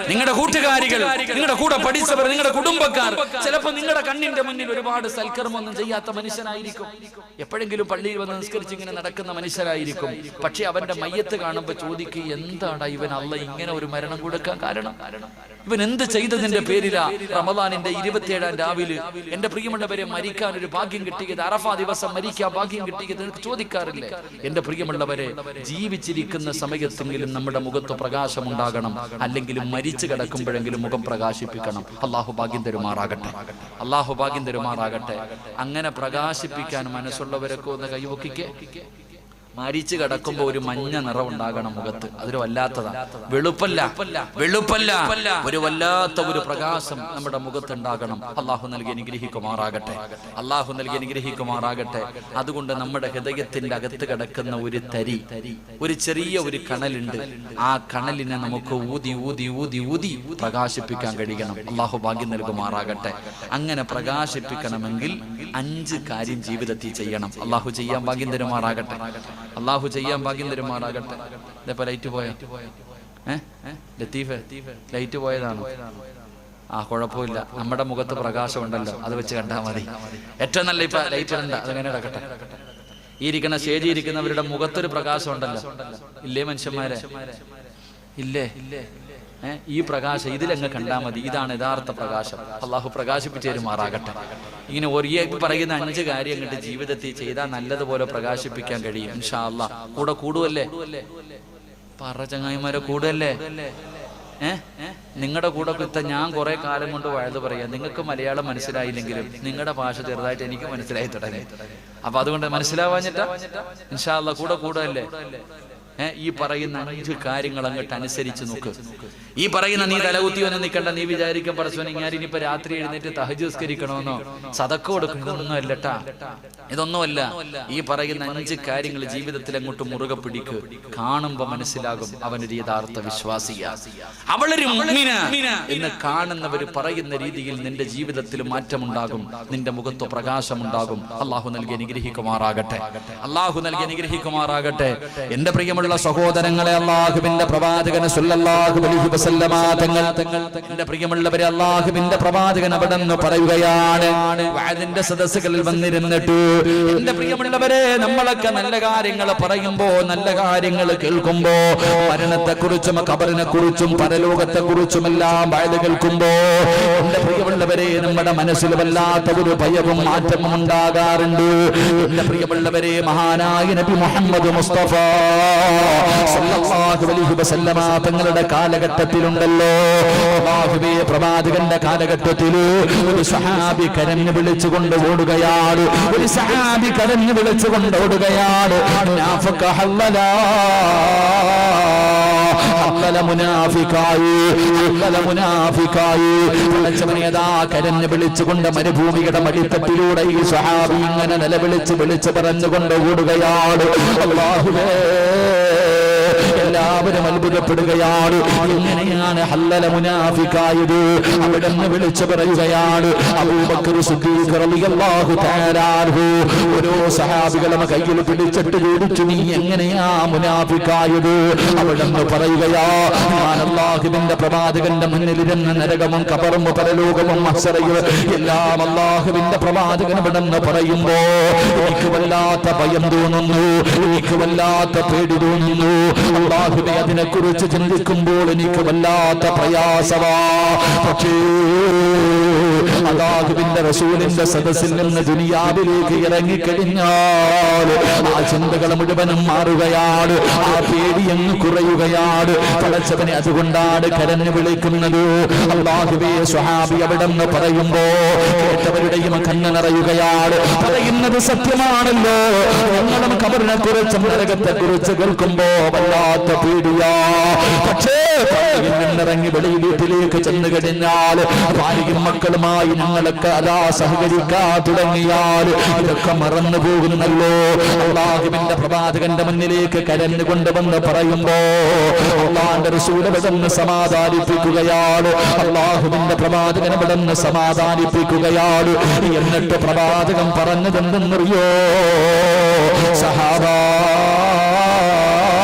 നിങ്ങളുടെ കൂട്ടുകാരികൾ, നിങ്ങളുടെ കൂടെ പഠിച്ചവർ, നിങ്ങളുടെ കുടുംബക്കാർ, ചിലപ്പോൾ നിങ്ങളുടെ കണ്ണിന്റെ മുന്നിൽ ഒരുപാട് സൽക്കർമ്മൊന്നും ചെയ്യാത്ത മനുഷ്യനായിരിക്കും. എപ്പോഴെങ്കിലും പള്ളിയിൽ വന്ന് നിസ്കരിച്ച് ഇങ്ങനെ നടക്കുന്ന മനുഷ്യരായിരിക്കും. പക്ഷെ അവന്റെ മയ്യത്ത് കാണുമ്പോ ചോദിക്കുക, എന്താണ് ഇവൻ അല്ലാഹ് ഇങ്ങനെ ഒരു മരണം കൊടുക്കാൻ കാരണം? ഇവൻ എന്ത് ചെയ്തതിന്റെ പേരിലാ റമദാനിന്റെ 27-ാം രാവിലെ എന്റെ പ്രിയമുള്ളവരെ മരിക്കാൻ ഒരു ഭാഗ്യം കിട്ടിയത്, അറഫാ ദിവസം മരിക്കാൻ ഭാഗ്യം കിട്ടിയത്? ചോദിക്കാറില്ലേ? എന്റെ പ്രിയമുള്ളവരെ, ജീവിച്ചിരിക്കുന്ന സമയത്തെങ്കിലും നമ്മുടെ മുഖത്ത് പ്രകാശമുണ്ടാകണം, അല്ലെങ്കിൽ മരിച്ചു കിടക്കുമ്പോഴെങ്കിലും മുഖം പ്രകാശിപ്പിക്കണം. അല്ലാഹു ഭാഗ്യം തരുമാറാകട്ടെ, അല്ലാഹു ഭാഗ്യം തരുമാറാകട്ടെ. അങ്ങനെ പ്രകാശിപ്പിക്കാൻ മനസ്സുള്ളവരൊക്കെ ഒന്ന് കൈവക്കിക്കേ. മരിച്ചു കിടക്കുമ്പോ ഒരു മഞ്ഞ നിറം ഉണ്ടാകണം മുഖത്ത്. അതൊരു വല്ലാത്തതാ, വെളുപ്പല്ല, വെളുപ്പല്ല, ഒരു വല്ലാത്ത ഒരു പ്രകാശം നമ്മുടെ മുഖത്ത് ഉണ്ടാകണം. അള്ളാഹു നൽകി അനുഗ്രഹിക്കുമാറാകട്ടെ, അള്ളാഹു നൽകി അനുഗ്രഹിക്കുമാറാകട്ടെ. അതുകൊണ്ട് നമ്മുടെ ഹൃദയത്തിന്റെ അകത്ത് കിടക്കുന്ന ഒരു തരി, ഒരു ചെറിയ ഒരു കണലുണ്ട്, ആ കണലിനെ നമുക്ക് ഊതി ഊതി ഊതി ഊതി പ്രകാശിപ്പിക്കാൻ കഴിയണം. അള്ളാഹു ഭാഗ്യം നൽകുമാറാകട്ടെ. അങ്ങനെ പ്രകാശിപ്പിക്കണമെങ്കിൽ 5 കാര്യം ജീവിതത്തിൽ ചെയ്യണം. അള്ളാഹു ചെയ്യാൻ ഭാഗ്യം തരുമാറാകട്ടെ, അള്ളാഹു ചെയ്യാൻ ഭാഗ്യം തരുമാറാകട്ടെ. ഇതേപ്പോ ലൈറ്റ് പോയ ലത്തീഫ്, ലൈറ്റ് പോയതാണ്. ആ കുഴപ്പമില്ല, നമ്മുടെ മുഖത്ത് പ്രകാശം ഉണ്ടല്ലോ, അത് വെച്ച് കണ്ടാൽ മതി. ഏറ്റവും നല്ല ഇപ്പൊ ലൈറ്റ് ഉണ്ട്, അതങ്ങനെ കിടക്കട്ടെ. ഈ ഇരിക്കുന്ന സ്റ്റേജിൽ ഇരിക്കുന്നവരുടെ മുഖത്തൊരു പ്രകാശം ഉണ്ടല്ലോ, ഇല്ലേ മനുഷ്യന്മാരെ? ഇല്ലേ? ഈ പ്രകാശം ഇതിലങ്ങ് കണ്ടാൽ മതി. ഇതാണ് യഥാർത്ഥ പ്രകാശം. അള്ളാഹു പ്രകാശിപ്പിച്ചു തരുമാറാകട്ടെ. ഇങ്ങനെ ഒരേ പറയുന്ന 5 കാര്യം കണ്ട് ജീവിതത്തിൽ ചെയ്താൽ നല്ലതുപോലെ പ്രകാശിപ്പിക്കാൻ കഴിയും ഇൻഷാ അല്ലാഹ്. കൂടെ കൂടുവല്ലേ? പറ ചങ്ങായിമാരെ, കൂടുവല്ലേ? നിങ്ങളുടെ കൂടെ കുത്ത ഞാൻ കുറെ കാലം കൊണ്ട് വഴുത് പറയാം. നിങ്ങൾക്ക് മലയാളം മനസ്സിലായില്ലെങ്കിലും നിങ്ങളുടെ ഭാഷ ചെറുതായിട്ട് എനിക്ക് മനസ്സിലായി തുടങ്ങി. അപ്പൊ അതുകൊണ്ട് മനസ്സിലാവാഞ്ഞിട്ടാ ഇൻഷാ അല്ലാഹ് കൂടെ കൂടുവല്ലേ? ഈ പറയുന്ന 5 കാര്യങ്ങൾ അങ്ങോട്ട് അനുസരിച്ച് നോക്ക്. ഈ പറയുന്ന നീ തലകുത്തിയൊന്നും നിൽക്കണ്ട. നീ വിചാരിക്കും പരസ്പരം ഇനിയിപ്പോ രാത്രി എഴുന്നേറ്റ് തഹജ്ജുദ് നിസ്കരിക്കണമെന്നോ സദക്ക കൊടുക്കണം, ഇതൊന്നും അല്ലട്ടാ, ഇതൊന്നുമല്ല. ഈ പറയുന്ന 5 കാര്യങ്ങൾ ജീവിതത്തിൽ അങ്ങോട്ട് മുറുകെ പിടിക്ക്. കാണുമ്പോ മനസ്സിലാകും അവനൊരു യഥാർത്ഥ വിശ്വാസിയാ, അവളൊരു മുഅ്മിനാ എന്ന് കാണുന്നവര് പറയുന്ന രീതിയിൽ നിന്റെ ജീവിതത്തിൽ മാറ്റമുണ്ടാകും, നിന്റെ മുഖത്ത് പ്രകാശമുണ്ടാകും. അള്ളാഹു നൽകി അനുഗ്രഹിക്കുമാറാകട്ടെ, അള്ളാഹു നൽകി അനുഗ്രഹിക്കുമാറാകട്ടെ. എന്റെ പ്രിയമുള്ള പ്രിയമുള്ള സഹോദരങ്ങളെ, അല്ലാഹുവിന്റെ പ്രവാചകൻ സല്ലല്ലാഹു അലൈഹി വസല്ലമ തങ്ങൾ, എന്റെ പ്രിയമുള്ളവരെ, അല്ലാഹുവിന്റെ പ്രവാചകൻ അവിടെ നിന്ന് പറയുകയാണ്, വഅദിന്റെ സദസ്സുകളിൽ വന്നിരുന്നിട്ട്, എന്റെ പ്രിയമുള്ളവരെ, നമ്മളൊക്കെ നല്ല കാര്യങ്ങൾ പറയുമ്പോ, നല്ല കാര്യങ്ങൾ കേൾക്കുമ്പോ, മരണത്തെക്കുറിച്ചും ഖബറിനെ കുറിച്ചും പരലോകത്തെ കുറിച്ചുമെല്ലാം വഅദ് കേൾക്കുമ്പോ, എന്റെ പ്രിയമുള്ളവരെ, നമ്മുടെ മനസ്സിൽ വല്ലാത്ത ഒരു ഭയവും മാറ്റവും ഉണ്ടാകാറുണ്ട്. എന്റെ പ്രിയമുള്ളവരെ, മഹാനായ നബി മുഹമ്മദ് മുസ്തഫ സല്ലല്ലാഹു അലൈഹി വസല്ലമ തങ്ങളുടെ കാലഘട്ടത്തിലുണ്ടല്ലോ, അല്ലാഹുവേ, പ്രവാചകന്റെ കാലഘട്ടത്തിൽ ഒരു സഹാബി കരഞ്ഞു വിളിച്ചുകൊണ്ട് ഓടുകയാണ്. ഒരു സഹാബി കരഞ്ഞു വിളിച്ചുകൊണ്ട് ഓടുകയാണ്. കരഞ്ഞു വിളിച്ചുകൊണ്ട് മരുഭൂമിയുടെ മടിത്തട്ടിലൂടെ ഈ സഹാബി ഇങ്ങനെ വിളിച്ചു പറഞ്ഞുകൊണ്ട് ഓടുകയാണ്. അല്ലാഹുവേ, എല്ലാവരും അത്ഭുതപ്പെടുകയാണ്. എങ്ങനെയാണ് ഹല്ലല മുനാഫിക്കായത്? അവിടെ നിന്ന് വിളിച്ചു പറയുകയാണ്. അബൂബക്കർ സിദ്ദീഖ് റളിയല്ലാഹു തആല അൻഹു ഓരോ സഹാബികളും കയ്യിൽ പിടിച്ചിട്ട് ചോദിച്ചു, നീ എങ്ങനെയാ മുനാഫിക്കായത്? അവിടെ നിന്ന് പറയുകയാ, ഞാൻ അല്ലാഹുവിന്റെ പ്രവാചകന്റെ മുന്നിലിരുന്ന് നരകവും ഖബറും പരലോകവും മഹ്ശറയും എല്ലാം അല്ലാഹുവിന്റെ പ്രവാചകൻ ഇവിടെ നിന്ന് പറയുമ്പോ എനിക്ക് വല്ലാത്ത ഭയം തോന്നുന്നു, എനിക്ക് വല്ലാത്ത പേടി തോന്നുന്നു. അല്ലാഹുവേ, അതിനെക്കുറിച്ച് ചിന്തിക്കുമ്പോൾ എനിക്ക് വല്ലാത്ത പ്രയാസമാ. പക്ഷേ അല്ലാഹുവിന്റെ റസൂലിന്റെ സദസ്സിൽ നിന്ന് ദുനിയാവിലേക്ക് ഇറങ്ങിക്കഴിഞ്ഞാൽ ആ ചിന്തകൾ മുഴുവനും മാറുകയാണ്, ആ പേടിയെന്ന് കുറയുകയാണ്. പടച്ചവനെ, അതുകൊണ്ടാണ് കരഞ്ഞു വിളിക്കുന്നത്. അല്ലാഹുവേ, സ്വഹാബി അവിടെ നിന്ന് പറയുമ്പോ കേട്ടവരുടെയും കണ്ണ് നിറയുകയാണ്. പറയുന്നത് സത്യമാണല്ലോ. ഞങ്ങളും ഖബറിനെ കുറിച്ചും നരകത്തെ കുറിച്ച് കേൾക്കുമ്പോ വല്ലാത്ത പേടിയാ. പക്ഷേ ഇറങ്ങി വെളിയിൽ വീട്ടിലേക്ക് ചെന്ന് കഴിഞ്ഞാൽ ഭാര്യയും മക്കളുമായി ഞങ്ങളൊക്കെ അതാ സഹകരിക്കാൻ തുടങ്ങിയാൽ ഇതൊക്കെ മറന്നു പോകുന്നല്ലോ. അല്ലാഹുവിന്റെ പ്രവാചകന്റെ മുന്നിലേക്ക് കരഞ്ഞുകൊണ്ടുവന്ന് പറയുമ്പോ അല്ലാഹുവിന്റെ റസൂൽ വിടന്ന് സമാധാനിപ്പിക്കുകയാണ്. അല്ലാഹുവിന്റെ പ്രവാചകൻ വിടന്ന് സമാധാനിപ്പിക്കുകയാണ്. എന്നിട്ട് പ്രവാചകൻ പറഞ്ഞതെന്തെന്നറിയോ? സഹാബാ,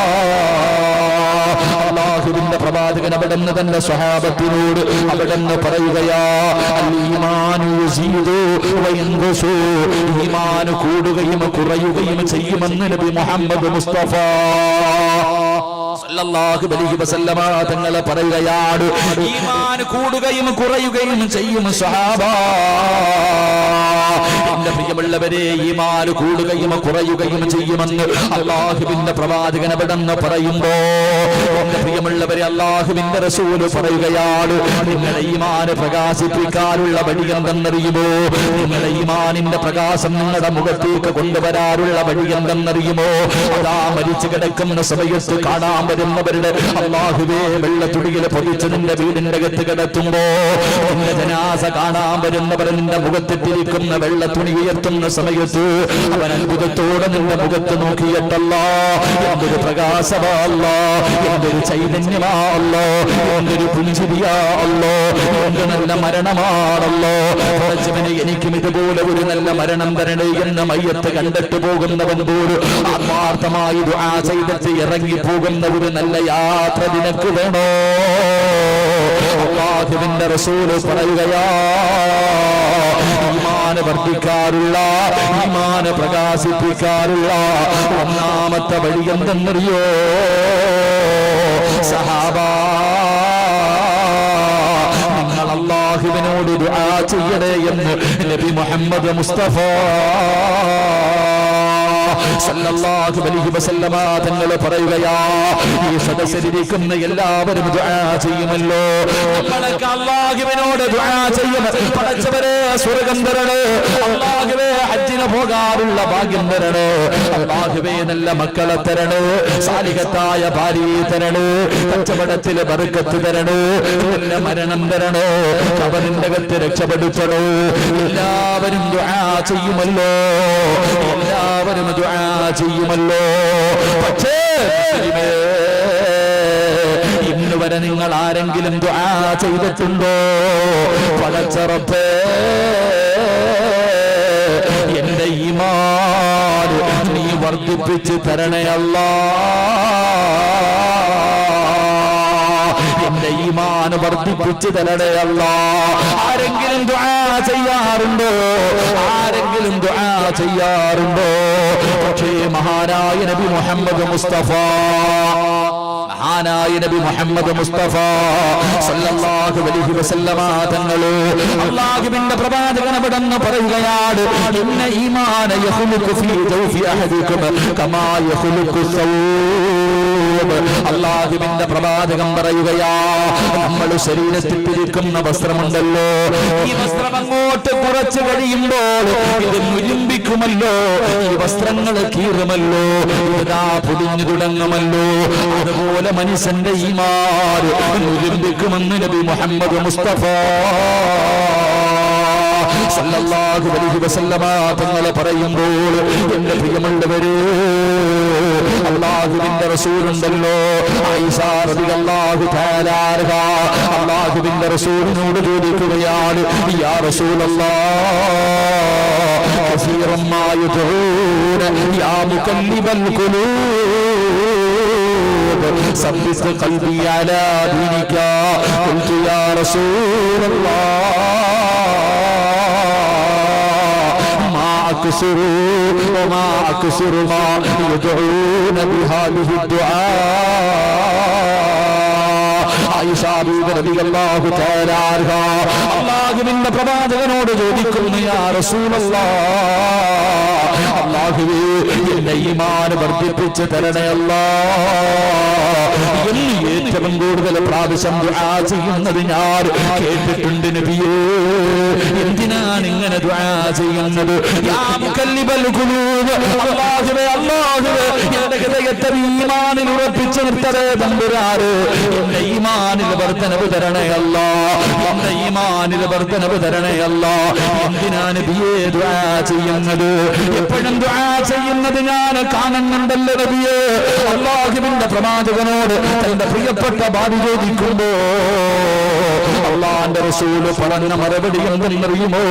അല്ലാഹുവിന്റെ പ്രവാചകൻ അവിടുന്ന് തന്റെ സ്വഹാബത്തിനോട് അവിടുന്ന് പറയുകയാ, ഈമാനു യസീദു വയൻഖുസു, ഈമാൻ കൂടുകയും കുറയുകയും ചെയ്യുമെന്ന് നബി മുഹമ്മദ് മുസ്തഫ സല്ലല്ലാഹു അലൈഹി വസല്ലമ തങ്ങൾ പറയുകയാണ്. ഈമാൻ കൂടുകയും കുറയുകയും ചെയ്യും സ്വഹാബ. എന്റെ പ്രിയമുള്ളവരെ, ഈമാൻ കൂടുകയും കുറയുകയും ചെയ്യുമെന്ന് അല്ലാഹുവിന്റെ പ്രവാചകൻ അവിടുന്ന് പറയുമ്പോ, എന്റെ പ്രിയമുള്ളവരെ, അല്ലാഹുവിന്റെ റസൂൽ പറയുകയാണ്, നിങ്ങളുടെ ഈമാൻ പ്രകാശിപ്പിക്കാനുള്ള വഴി എന്തെന്നറിയുമോ? നിങ്ങളുടെ ഈമാനിന്റെ പ്രകാശം നിങ്ങളുടെ മുഖത്തേക്ക് കൊണ്ടുവരാനുള്ള വഴി എന്തെന്നറിയുമോ? അതാ മരിച്ചു കിടക്കുന്ന സമയത്ത് കാണാൻ വരുന്നവരുടെ അല്ലാഹുവേ വെള്ളത്തുടിയിൽ പൊതിച്ച് നിന്റെ വീടിന്റെ അകത്ത് കിടത്തുമ്പോ നിന്റെ ജനാസ കാണാൻ വരുന്നവർ നിന്റെ മുഖത്തിട്ടിരിക്കുന്ന വെള്ളത്തുണി ഉയർത്തുന്ന സമയത്ത് അവൻ അത്ഭുതത്തോടെ നിന്റെ മുഖത്ത് നോക്കിയിട്ടല്ലോ, എന്തൊരു പ്രകാശമാല്ലോ, എന്തൊരു ചൈതന്യമാണല്ലോ, എന്തൊരു പുഞ്ചിരിയാണല്ലോ, എന്ത് നല്ല മരണമാണല്ലോ. എനിക്കും ഇതുപോലെ ഒരു നല്ല മരണം തരണേ എന്ന് മയ്യത്ത് കണ്ടിട്ട് പോകുന്നവൻ പോലും ആത്മാർത്ഥമായി ദുആ ചെയ്തിട്ട് ഇറങ്ങി പോകുന്ന ഒരു നല്ല യാത്ര നിനക്ക് വേണോ? അല്ലാഹുവിന്റെ റസൂൽ പറയുകയാ, ഈമാൻ വർദ്ധിക്കാറുള്ള, ഈമാൻ പ്രകാശിപ്പിക്കാറുള്ള ഒന്നാമത്തെ വഴി എന്തെന്നറിയോ? സഹാബാ, നിങ്ങൾ അല്ലാഹുവിനോട് ദുആ ചെയ്യണേ എന്ന് നബി മുഹമ്മദ് മുസ്തഫ സല്ലല്ലാഹു അലൈഹി വസല്ലമ തങ്ങൾ പറയുകയാ, ഈ സദസ്സിലിരിക്കുന്ന എല്ലാവരും ദുആ ചെയ്യുമല്ലോ. നമ്മളൊക്കെ അല്ലാഹുവിനോട് ദുആ ചെയ്യും, പടച്ചവരെ സ്വർഗ്ഗം തരണേ, അല്ലാഹുവേ ഹജ്ജിന് പോകാനുള്ള ഭാഗ്യം തരണേ, അല്ലാഹുവേ നല്ല മക്കളെ തരണേ, സാലിഹത്തായ ഭാര്യയെ തരണേ, കച്ചവടത്തിൽ ബർക്കത്ത് തരണേ, നല്ല മരണം തരണേ, ഖബറിന്റെ അകത്ത് രക്ഷപ്പെടുത്തണേ. എല്ലാവരും ദുആ ചെയ്യുമല്ലോ, എല്ലാവരും ദുആ ചെയ്യുമല്ലോ. പക്ഷേ ഇന്ന് വരെ നിങ്ങൾ ആരെങ്കിലും ദുആ ചെയ്തിട്ടുണ്ടോ? പടച്ച റബ്ബേ, എന്റെ ഈമാൻ നീ വർദ്ധിപ്പിച്ച് തരണേ അല്ലാ. എന്റെ ഈമാൻ വർദ്ധിപ്പിച്ച് തരണേ അല്ലാ. ആരെങ്കിലും ദുആ ചെയ്യാറുണ്ടോ? ആരെങ്കിലും ദുആ ചെയ്യാറുണ്ടോ? പക്ഷേ മഹാനായ നബി മുഹമ്മദ് മുസ്തഫ, മഹാനായ നബി മുഹമ്മദ് മുസ്തഫ സല്ലല്ലാഹു അലൈഹി വസല്ലമ തങ്ങളെ അല്ലാഹുവിന്റെ പ്രവാചകൻ അവിടെന്ന് പറയുകയാണ്, ഇന്ന ഈമാന യഖ്ലുഖു ഫീ ജൗഫി അഹദികും കമാ യഖ്ലുഖു സൗബ്. അല്ലാഹുവിന്റെ പ്രവാചകൻ പറയുകയാ, നമ്മൾ ശരീരത്തിൽ ധരിക്കുന്ന വസ്ത്രമുണ്ടല്ലോ, ഈ വസ്ത്രം അങ്ങോട്ട് കുറച്ച് കഴിയുമ്പോൾ ഇത് മുരുമ്പിക്കുമല്ലോ, ഈ വസ്ത്രങ്ങൾ കീറുമല്ലോ, ഇതാ പൊടിഞ്ഞു തുടങ്ങുമല്ലോ. അതുപോലെ മനുഷ്യന്റെ ഈമാൻ മുരുമ്പിക്കുമെന്ന് നബി മുഹമ്മദ് മുസ്തഫ സല്ലല്ലാഹു അലൈഹി വസല്ലമ തങ്ങൾ പറയുമ്പോൾ, എന്റെ പ്രിയമുള്ളവരെ, അല്ലാഹുവിന്റെ റസൂലുണ്ടല്ലോ, ആയിഷ റളിയല്ലാഹു തആല അൻഹ അല്ലാഹുവിന്റെ റസൂലിനോട് ചോദിക്കുകയാണ്, യാ റസൂലല്ലാഹ് കസീറൻ മാ യദഊന യാ മുകല്ലിബൽ ഖുലൂബ് സബ്ബിത് ഖൽബി അലാ ദീനിക. ഖുൽതു യാ റസൂലല്ലാഹ് أكثر وما أكثر ما يدعون بهذه الدعاء. ആയിഷ ബീവി റളിയല്ലാഹു തആല അൻഹ അല്ലാഹുവിന്റെ പ്രവാചകനോട് ചോദിക്കുന്നു, യാ റസൂലല്ലാഹ്, അല്ലാഹുവേ എന്റെ ഈമാൻ വർദ്ധിപ്പിച്ച് തരണേ അല്ലാഹ് എന്ന് ഏറ്റവും കൂടുതൽ പ്രാവശ്യം ദുആ ചെയ്യുന്നത് ഞാൻ കേട്ടിട്ടുണ്ട് നബിയേ. എന്തിനാണ് ഇങ്ങനെ ദുആ ചെയ്യുന്നത്? യാ മുകല്ലിബൽ ഖുലൂബ്, അല്ലാഹുവേ അല്ലാഹുവേ എന്റെ ഹൃദയത്തെ ഈമാനിൽ ഉറപ്പിച്ചു നിർത്തണേ തമ്പുരാനെ. എന്റെ ഈമാനിൽ വർദ്ധനവ് തരണേ അല്ലാഹ്, എന്റെ ഈമാനിൽ വർദ്ധനവ് തരണേ അല്ലാഹ്. എന്തിനാണ് നബിയേ ദുആ ചെയ്യുന്നത്? എപ്പോഴും ദുആ ചെയ്യുന്നത് ഞാൻ കാണുന്നുണ്ടല്ലോ നബിയേ. അല്ലാഹുവിന്റെ പ്രവാചകനോട് തന്റെ പ്രിയപ്പെട്ട ഭാര്യ ചോദിക്കുമ്പോ അല്ലാഹുവിന്റെ റസൂൽ പറഞ്ഞ മറുപടി എന്തെന്നറിയുമോ?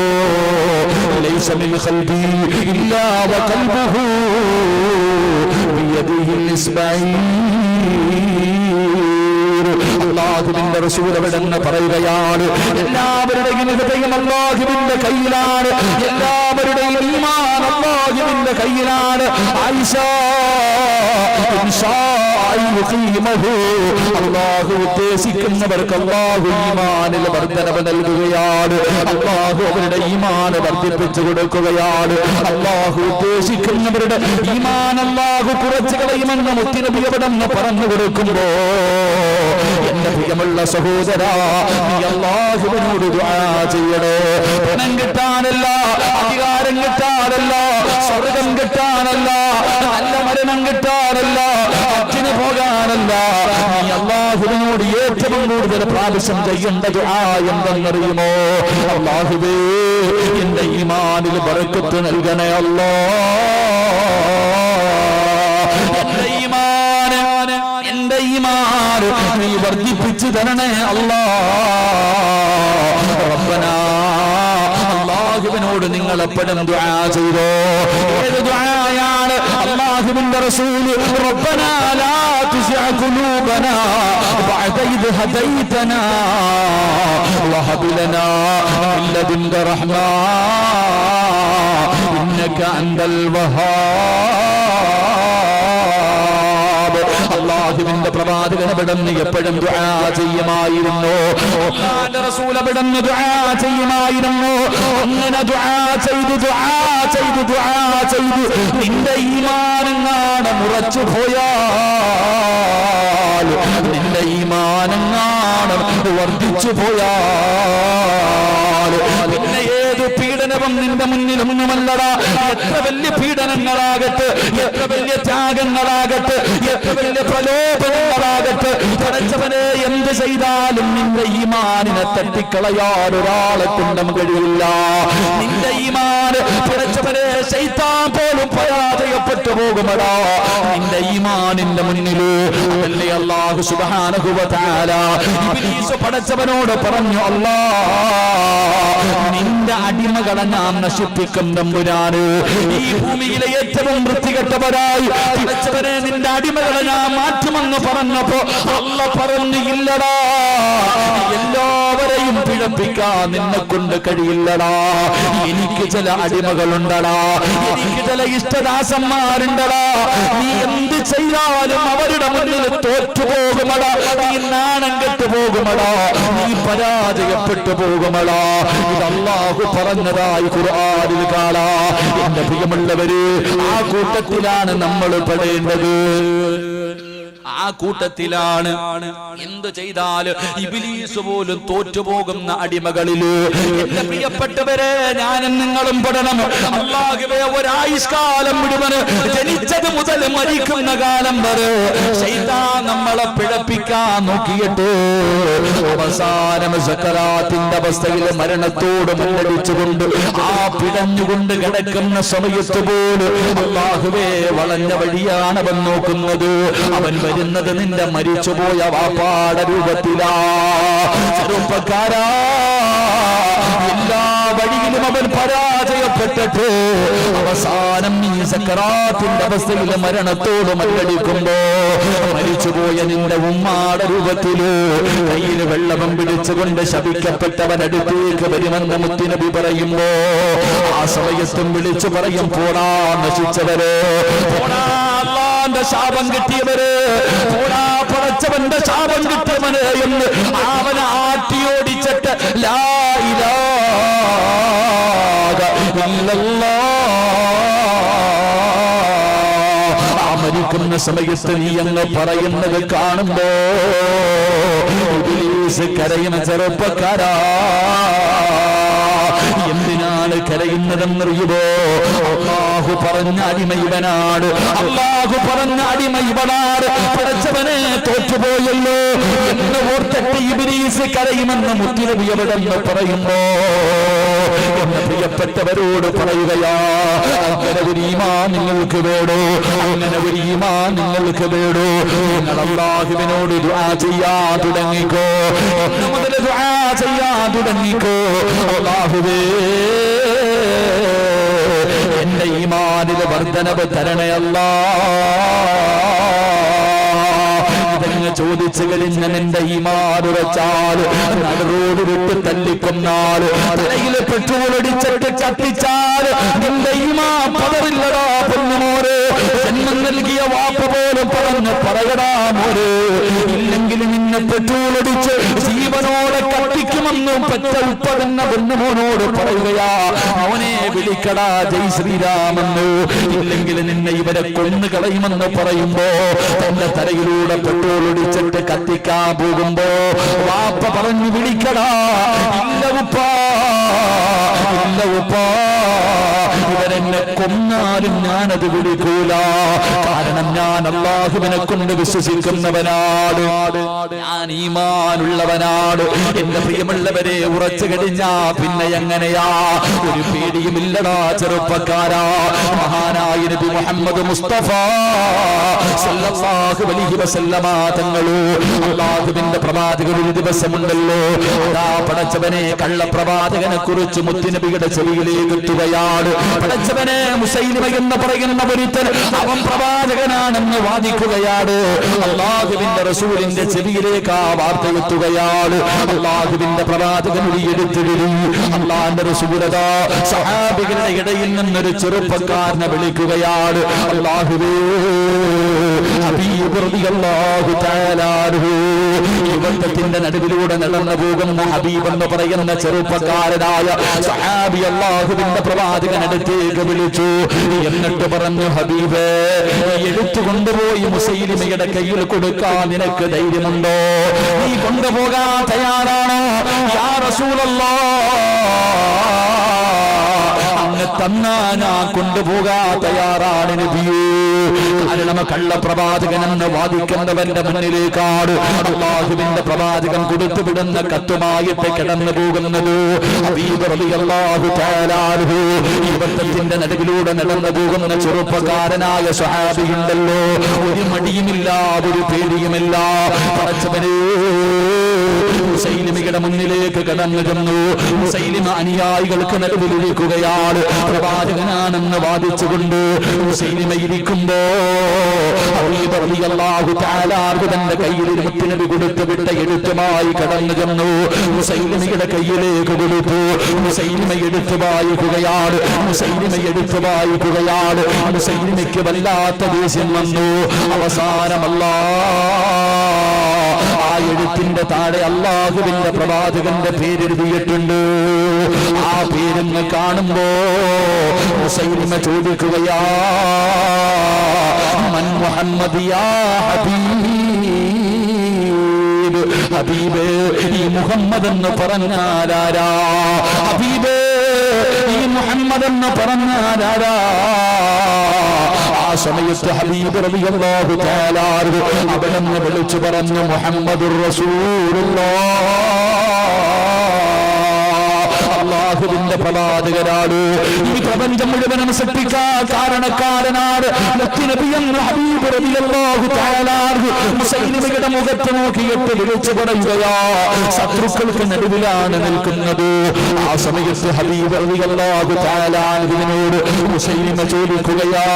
ലൈസ മിൻ ഖൽബി ഇല്ലാ വഖൽബുഹു ബിയദിഹിൽ ഇസ്ബഈർ. അല്ലാഹുവിന്റെ റസൂൽ അവിടെന്ന് പറയുകയാണ്, എല്ലാവരുടെയും ഹൃദയം അല്ലാഹുവിന്റെ കയ്യിലാണ്, എല്ലാവരുടെയും ഈമാൻ അല്ലാഹുവിന്റെ കയ്യിലാണ്. ആയിഷ അല്ലാഹു ഉദ്ദേശിക്കുന്നവർക്ക് അല്ലാഹു ഈമാനിൽ വർദ്ധനവ് നൽകുകയാണ്. അല്ലാഹു അവരുടെ ഈമാൻ വർദ്ധിപ്പിച്ചു കൊടുക്കുകയാണ്. അല്ലാഹു ഉദ്ദേശിക്കുന്നവരുടെ ഈമാൻ അല്ലാഹു കുറച്ചു കളയുമെന്ന് മുത്തുനബി അവിടെന്ന് പറഞ്ഞു കൊടുക്കുമ്പോ, എന്റെ പ്രിയമുള്ള സഹോദരാ, നീ അല്ലാഹുവിനോട് ദുആ ചെയ്യണേ. പണം കിട്ടാനല്ല, അധികാരം കിട്ടാനല്ല, സ്വർഗം കിട്ടാനല്ല, നല്ല മരണം കിട്ടാനല്ല, ഹജ്ജിന് പോകാനല്ല. നീ അല്ലാഹുവിനോട് ഏറ്റവും കൂടുതൽ പ്രാവശ്യം ചെയ്യേണ്ട ദുആ എന്തെന്നറിയുമോ? അല്ലാഹുവേ എന്റെ ഈമാനിൽ ബറക്കത്ത് നൽകണേ അല്ലാഹ്, എന്റെ ഈമാൻ നീ വർദ്ധിപ്പിച്ചു തരണേ അല്ലാഹ്. റബ്ബനാ, അല്ലാഹുവിനോട് നിങ്ങൾ എപ്പോഴും ദുആ ചെയ്തോ? ഏത് ദുആയാണ്? അല്ലാഹുവിന്റെ റസൂൽ റബ്ബനാ ലാ തുസിഅ ഖുലൂബനാ ബഅദ ഇദ് ഹദൈതനാ വഹബ് ലനാ മിൻ ലദുൻക റഹ്മ ഇന്നക അൻതൽ വഹാബ്. അല്ലാഹുവിന്റെ പ്രവാചകൻ അവിടുന്ന് എപ്പോഴും ദുആ ചെയ്യുമായിരുന്നു. അല്ലാഹുവിന്റെ റസൂൽ അവിടുന്ന് ദുആ ചെയ്യുമായിരുന്നു. അങ്ങനെ ദുആ ചെയ്തു നിന്റെ ഈമാനെങ്ങാണ് മുറച്ചു പോയാൽ, നിന്റെ ഈമാനെങ്ങാണ് വർദ്ധിച്ചു പോയാൽ, പിന്നെ ഏത് പീഡനവും നിന്റെ മുന്നിലൊന്നുമല്ലടാ. എത്ര വലിയ പീഡനങ്ങളാകട്ടെ, എത്ര വലിയ ത്യാഗങ്ങളാകട്ടെ, എത്ര വലിയ പ്രലോഭനങ്ങളാകട്ടെ, പഠിച്ചവനെ എന്ത് എന്ത് ചെയ്താലും നിന്റെ ഈമാനിനെ തട്ടിക്കളയാൻ ഒരാളെ കൊണ്ടും കഴിയില്ല. നിന്റെ ഈമാൻ പിഴച്ചവരെ ശൈത്താൻ പോലും പരാജയപ്പെട്ടു പോകുമടാ. നിന്റെ ഈമാനിന്റെ മുന്നിൽ അല്ലേ അല്ലാഹു സുബ്ഹാനഹു വ തആല ഇബ്ലീസ് പടച്ചവനോട് പറഞ്ഞു, അല്ലാഹ് നിന്റെ അടിമകളെ ഞാൻ നശിപ്പിക്കും തമ്പുരാന്. ഈ ഭൂമിയിലെ ഏറ്റവും വൃത്തികെട്ടവരായി പടച്ചവനെ നിന്റെ അടിമകളെ ഞാൻ മാറ്റുമെന്ന് പറഞ്ഞപ്പോ അല്ലാഹ് പറഞ്ഞു, ഇല്ലടാ, എല്ലാവരെയും പിഴപ്പിക്കാൻ നിന്നെ കൊണ്ട് കഴിയില്ലടാ. എനിക്ക് ചില അടിമകളുണ്ടടാ, എനിക്ക് ചില ഇഷ്ടദാസന്മാരുണ്ടടാ. നീ എന്ത് ചെയ്താലും അവരുടെ മുന്നിൽ തോറ്റുപോകുമടാ, നീ നാണം കെട്ടു പോകുമടാ, നീ പരാജയപ്പെട്ടു പോകുമടാ. ഇത് അല്ലാഹു പറഞ്ഞതായി ഖുർആനിൽ കാണാം. എന്റെ പ്രിയമുള്ളവര്, ആ കൂട്ടത്തിലാണ് നമ്മൾ പെടേണ്ടത്. ആ കൂട്ടത്തിലാണ് എന്ത് ചെയ്താലും ഇബ്ലീസ് പോലും തോറ്റുപോകുന്ന അടിമകളില്. എന്റെ പ്രിയപ്പെട്ടവരെ, ഞാനും നിങ്ങളും പെടണം. അല്ലാഹുവേ, ഒരായുഷ്കാലം മുഴുവൻ ജനിച്ചത് മുതൽ മരിക്കുന്ന കാലം വരെ ശൈത്താൻ നമ്മളെ പിഴപ്പിക്കാൻ നോക്കിയിട്ട് അവസാനം സക്കറാത്തിന്റെ അവസ്ഥയിൽ മരണത്തോട് മുന്നടിച്ചുകൊണ്ട് ആ പിടഞ്ഞുകൊണ്ട് കിടക്കുന്ന സമയത്ത് പോലും അല്ലാഹുവേ വളഞ്ഞ വഴിയാണ് അവൻ നോക്കുന്നത്. അവൻ വരുന്നത് നിന്റെ മരിച്ചുപോയ വാപ്പാടെ രൂപത്തിലാ. ചെറുപ്പക്കാരാ, എല്ലാ വഴിയിലും അവൻ പരാജയപ്പെട്ടിട്ട് അവസാനം ഈ സക്കറാത്തിന്റെ അവസ്ഥയിൽ മരണത്തോട് മല്ലടിക്കുമ്പോ മരിച്ചുപോയ നിന്റെ ഉമ്മാടെ രൂപത്തില് കയ്യിൽ വെള്ളവും പിടിച്ചുകൊണ്ട് ശപിക്കപ്പെട്ടവൻ അടുത്തേക്ക് വരുമെന്ന് മുത്തുനബി പറയുമ്പോ ആ സമയത്തും വിളിച്ചു പറയും, പോടാ നശിച്ചവരെ, പോടാ അല്ലാഹുവിന്റെ ശാപം കിട്ടിയവര്, പോടാ പടച്ചവന്റെ ശാപം കിട്ടിയവന് എന്ന് അവനെ ആട്ടിയോടിച്ചിട്ട് ലാ ഇലാഹ ഇല്ലല്ലാഹ് ആ മരിക്കുന്ന സമയത്ത് നീ അങ്ങ് പറയുന്നത് കാണുമ്പോ ഇബ്ലീസ് കരയുന്ന ചെറുപ്പക്കാരാ. എന്തിനാണ് കരയുന്നതെന്നറിയുമോ? അല്ലാഹു പറഞ്ഞ അടിമ ഇവനാണ്, അല്ലാഹു പറഞ്ഞ അടിമ ഇവനാണ്. പടച്ചവനെ തോറ്റുപോയല്ലോ എന്ന് ഓർത്തിട്ട് ഇബ്ലീസ് കരയുമെന്ന് മുത്തുനബി എവിടെന്ന് പറയുമ്പോ എന്റെ പ്രിയപ്പെട്ടവരോട് പറയുകയാ, അങ്ങനെ ഒരു ഈമാൻ നിങ്ങൾക്ക് വേണോ? അങ്ങനെ ഒരു ഈമാൻ നിങ്ങൾക്ക് വേണോ? നിങ്ങൾ അല്ലാഹുവിനോട് ദുആ ചെയ്യാൻ തുടങ്ങിക്കോ. ഇന്ന് മുതൽ ദുആ ചെയ്യാൻ തുടങ്ങിക്കോ. അല്ലാഹുവേ, എന്റെ ഈമാനിലെ വർദ്ധനവ് തരണേ അല്ലാഹ്. ചോദിച്ചു കഴിഞ്ഞ നിന്റെ ഈമാൻ ഉറച്ചാൽ നടുറോഡ് വിട്ട് തല്ലിക്കൊന്നാൽ തലയിൽ പെട്രോൾ അടിച്ചിട്ട് കത്തിച്ചാൽ നിന്റെ ഈമാൻ പതറില്ലടാ പൊന്നുമോരെ. ജന്മം നൽകിയ വാപ്പ് പോലും പറഞ്ഞു പറയടാ മോരെ. ഇല്ലെങ്കിൽ നിന്നെ പെട്രോൾ അടിച്ച് ജീവനോടെ കത്തിക്കുമെന്നും പെറ്റ ഉപ്പ തന്നെ പൊന്നുമോനോട് പറയുകയാ, അവനെ വിളിക്കടാ ജയ് ശ്രീരാമെന്ന്. ഇല്ലെങ്കിൽ നിന്നെ ഇവരെ കൊന്നു കളയുമെന്ന് പറയുമ്പോ തന്റെ തലയിലൂടെ പെട്രോൾ ഒടിച്ചിട്ട് കത്തിക്കാൻ പോകുമ്പോ വാപ്പ പറഞ്ഞു വിളിക്കടാ, ഇല്ല ഉപ്പാ, ഇല്ല ഉപ്പാ, ഇവരെന്നെ കൊന്നാലും ഞാനത് വിളിക്കൂല. കാരണം ഞാൻ അല്ലാഹുവിനെ കൊണ്ട് വിശ്വസിക്കുന്നവനാണ്, ഞാൻ ഈമാനുള്ളവനാണ്. എന്റെ പ്രിയമുള്ളവരെ, ഉറച്ചു കഴിഞ്ഞാ പിന്നെ എങ്ങനെയാ? ഒരു പേടിയുമില്ലടാ ചെറുപ്പക്കാരാ. മഹാനായ നബി മുഹമ്മദ് മുസ്തഫ സല്ലല്ലാഹു അലൈഹി വസല്ലമ തങ്ങള് അല്ലാഹുവിന്റെ പ്രവാചകൻ ഒരു ദിവസമുണ്ടല്ലോ, ആ പടച്ചവനെ കള്ളപ്രവാചകനെ കുറിച്ച് മുത്തുനബിയുടെ ചെവിയിലേക്ക് എത്തുകയാണ്. പടച്ചവനെ മുസൈലിമ എന്ന് പറയുന്ന ഒരുത്തൻ അവൻ പ്രവാചകനാണെന്ന് വാദിക്കുകയാണ്. അല്ലാഹുവിന്റെ റസൂലിന്റെ ചെവിയിലേക്ക് ആ വാർത്ത എത്തുകയാണ്. അല്ലാഹുവിന്റെ പ്രവാചകൻ എടുത്തിടും. അല്ലാഹുവിന്റെ റസൂലതാ സഹാബികളുടെ ഇടയിൽ നിന്നൊരു ചെറുപ്പക്കാരനെ വിളിക്കുകയാണ്. അല്ലാഹുവേ, ഹബീബ് റളിയല്ലാഹു തആല അൻഹു യുവത്വത്തിന്റെ നടുവിലൂടെ നടന്നു പോകുന്ന ഹബീബ് എന്ന് പറയുന്ന ചെറുപ്പക്കാരനായ സഹാബി അല്ലാഹുവിന്റെ പ്രവാചകൻ അടുത്തേക്ക് വിളിച്ചു. എന്നിട്ട് പറഞ്ഞു, ഹബീബേ, എടുത്തു കൊണ്ടുപോയി മുസൈലിമയുടെ കയ്യിൽ കൊടുക്കാൻ നിനക്ക് ധൈര്യമുണ്ടോ? നീ കൊണ്ടുപോകാൻ തയ്യാറാണോ? യാ റസൂലല്ലാഹ്, അങ്ങ് തന്നാ ഞാൻ കൊണ്ടുപോകാ തയ്യാറാണ് നബിയേ. കാരണം കള്ളപ്രവാചകനെന്ന് വാദിക്കുന്നവന്റെ മുന്നിലേക്കാണ് അല്ലാഹുവിന്റെ പ്രവാചകൻ കൊടുത്തുവിടുന്ന കത്തുമായിട്ട് കിടന്നു പോകുന്നത്. ഹബീബ് റളിയല്ലാഹു തആല അൻഹു ഈ വട്ടത്തിന്റെ നടുവിലൂടെ നടന്നു പോകുന്ന ചെറുപ്പക്കാരനായ സ്വഹാബിയുണ്ടല്ലോ, ഒരു മടിയുമില്ല, ഒരു പേടിയുമില്ല. പടച്ചവനേ, മുസൈലിമയുടെ മുന്നിലേക്ക് കടന്നു ചെന്നു. മുസൈലിമ അനുയായികൾക്ക് നടുവിലിരിക്കുകയാണ്. പ്രവാചകനാണെന്ന് വാദിച്ചുകൊണ്ട് മുസൈലിമ ഇരിക്കുമ്പോ ഹബീബ് റളിയല്ലാഹു തആല തന്റെ കയ്യിൽ ഒരു മുത്തുനബി കൊടുത്തു വിട്ട എഴുത്തുമായി കടന്നു ചെന്നു. മുസൈലിമയുടെ കയ്യിലേക്ക് കൊടുത്തു. മുസൈലിമ എടുത്തു വായിക്കുകയാണ്. മുസൈലിമ എടുത്തു വായിക്കുകയാണ്. മുസൈലിമയ്ക്ക് വല്ലാത്ത ദേഷ്യം വന്നു. അവസാനമല്ല, ആ എഴുത്തിന്റെ താഴെ അല്ലാഹുവിന്റെ പ്രവാചകന്റെ പേരെഴുതിയിട്ടുണ്ട്. ആ പേരെന്ന് കാണുമ്പോ മുസൈലിമ ചോദിക്കുകയാ, മൻ മുഹമ്മദ് യാ ഹബീബ്. ഹബീബേ, ഈ മുഹമ്മദ് എന്ന് പറഞ്ഞാലാരാ? ഹബീബേ, ഈ മുഹമ്മദ് എന്ന് പറഞ്ഞാലാരാ? ആ സമയത്ത് ഹബീബ് റളിയല്ലാഹു തആല അവിടെന്ന് വിളിച്ചു പറഞ്ഞു, മുഹമ്മദുർ റസൂലുള്ളാഹ്. അല്ലാഹുവിന്റെ പ്രവാചകനാണ്. ഈ പ്രപഞ്ചം മുഴുവനും സൃഷ്ടിക്കാൻ കാരണക്കാരനാണ് മുത്തുനബിയെന്ന് ഹബീബ് റളിയല്ലാഹു തആല മുസൈലിമയുടെ മുഖത്ത് നോക്കിയിട്ട് വിളിച്ചു പറയുകയാ. ശത്രുക്കൾക്ക് നടുവിലാണ് നിൽക്കുന്നത്. ആ സമയത്ത് ഹബീബ് റളിയല്ലാഹു തആല ഇതിനോട് മുസൈലിമ ചോദിക്കുകയാ,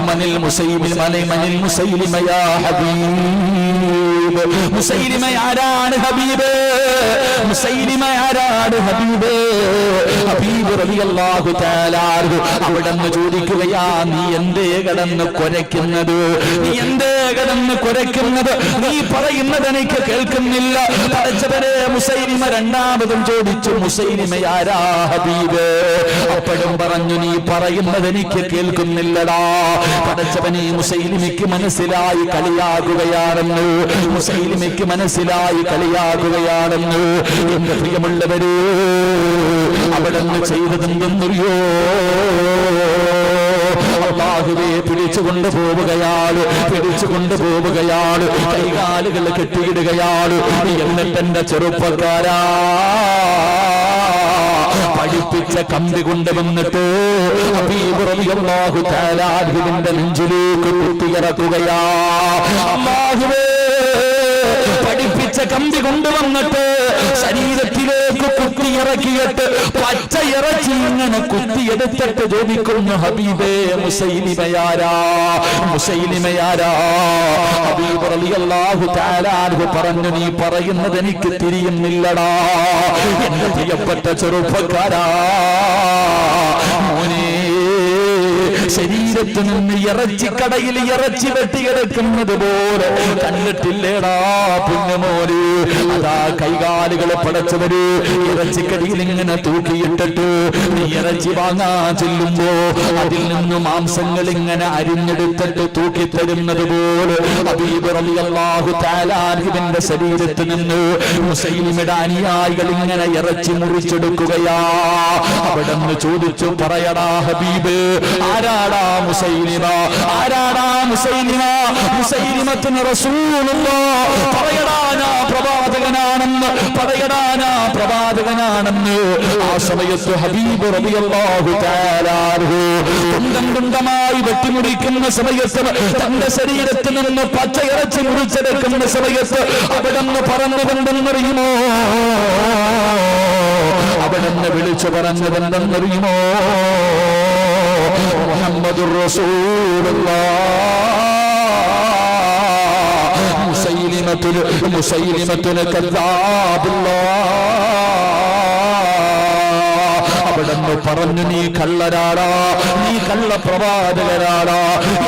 മനിൽ മുസൈലിമ യാ ഹബീബ്. മുസൈലിമ ആരാണ് ഹബീബേ? മുസൈലിമ ആരാണ് ഹബീബേ? ഹബീബ് റളിയല്ലാഹു തആല അവിടെന്ന് ചോദിക്കുകയാ, നീ എന്തേ കിടന്ന് കുരയ്ക്കുന്നത്? നീ എന്തേ കിടന്ന് കുരയ്ക്കുന്നത്? നീ പറയുന്നത് എനിക്ക് കേൾക്കുന്നില്ല. പടച്ചവനെ, മുസൈലിമ രണ്ടാമതും ചോദിച്ചു, മുസൈലിമ ആരാ ഹബീബേ? അപ്പോഴും പറഞ്ഞു, നീ പറയുന്നത് എനിക്ക് കേൾക്കുന്നില്ലടാ. പടച്ചവനെ, മുസൈലിമയ്ക്ക് മനസ്സിലായി കളിയാകുകയാണെന്ന്. മുസൈലിമയ്ക്ക് മനസ്സിലായി കളിയാകുകയാണെന്ന്. എന്റെ പ്രിയമുള്ളവര്, അവിടെന്ന് ചെയ്തതെന്തെന്നറിയോ? അല്ലാഹുവേ, പിടിച്ചുകൊണ്ട് പോവുകയാണ്, കൈകാലുകൾ കെട്ടിയിടുകയാണ്. എന്നിട്ട് എന്റെ ചെറുപ്പക്കാരാ, പഠിപ്പിച്ച കമ്പി കൊണ്ടുവന്നിട്ട് ഹബീബ് റളിയല്ലാഹു തആല അൻഹുവിന്റെ നെഞ്ചിലേക്ക് കുത്തിയിറക്കുകയാ. അല്ലാഹുവേ, പഠിപ്പിച്ച കമ്പി കൊണ്ടുവന്നിട്ട് ശരീരത്തിലേക്ക് കുത്തിയിറക്കിയിട്ട് പച്ച ഇറച്ചി ഇങ്ങനെ കുത്തിയെടുത്തിട്ട് ചോദിക്കുന്നു, ഹബീബേ, മുസൈലിമയാരാ? ഹബീബ് റളിയല്ലാഹു തആല അൻഹു പറഞ്ഞു, നീ പറയുന്നത് എനിക്ക് തിരിയുന്നില്ലടാ. എന്റെ പ്രിയപ്പെട്ട ചെറുപ്പക്കാരാ, മോനെ, ശരീരത്തിൽ നിന്ന് ഇറച്ചിക്കടയിൽ ഇറച്ചി വെട്ടിയെടുക്കുന്നത് പോലെ കണ്ടിട്ടില്ലേടാ പുണ്യമോര്? അതാ കൈകാലുകളെ പടച്ചവര് ഇറച്ചിക്കടിയിൽ ഇങ്ങനെ തൂക്കിയിട്ടിട്ട് നീ ഇറച്ചി വാങ്ങാൻ ചെല്ലുമ്പോ അതിൽ നിന്ന് മാംസങ്ങൾ ഇങ്ങനെ അരിഞ്ഞെടുത്തിട്ട് തൂക്കിത്തരുന്നത് പോലെ ഹബീബ് റളിയല്ലാഹു തആല അൻഹുവിന്റെ ശരീരത്തിൽ നിന്ന് മുസൈലിമയുടെ അനുയായികൾ ഇങ്ങനെ ഇറച്ചി മുറിച്ചെടുക്കുകയാ. അവിടെ നിന്ന് ചോദിച്ചു, പറയടാ ഹബീബ്, ആരാടാ മുസൈലിമ? മുസൈലിമത്തുന് റസൂലുള്ളാഹ്. പറയടാ, ഞാൻ പ്രവാചകനാണെന്ന്. ആ സമയത്ത് ഹബീബ് റളിയല്ലാഹു തആല അൻഹു തുണ്ടമായി വെട്ടിമുറിക്കുന്ന സമയത്ത്, തന്റെ ശരീരത്തിൽ നിന്ന് പച്ച ഇറച്ചി മുറിച്ചെടുക്കുന്ന സമയത്ത് അവിടെ നിന്ന് പറഞ്ഞതെന്തെന്നറിയുമോ? അവിടെ നിന്ന് വിളിച്ചു പറഞ്ഞതെന്തെന്നറിയുമോ? മുഹമ്മദുർ റസൂലുള്ളാഹ്. മുസൈലിമത്തുൽ കദ്ദാബുല്ലാഹ്. അവിടെന്ന് പറഞ്ഞു, നീ കള്ളരാടാ, നീ കള്ള പ്രവാചകരാടാ,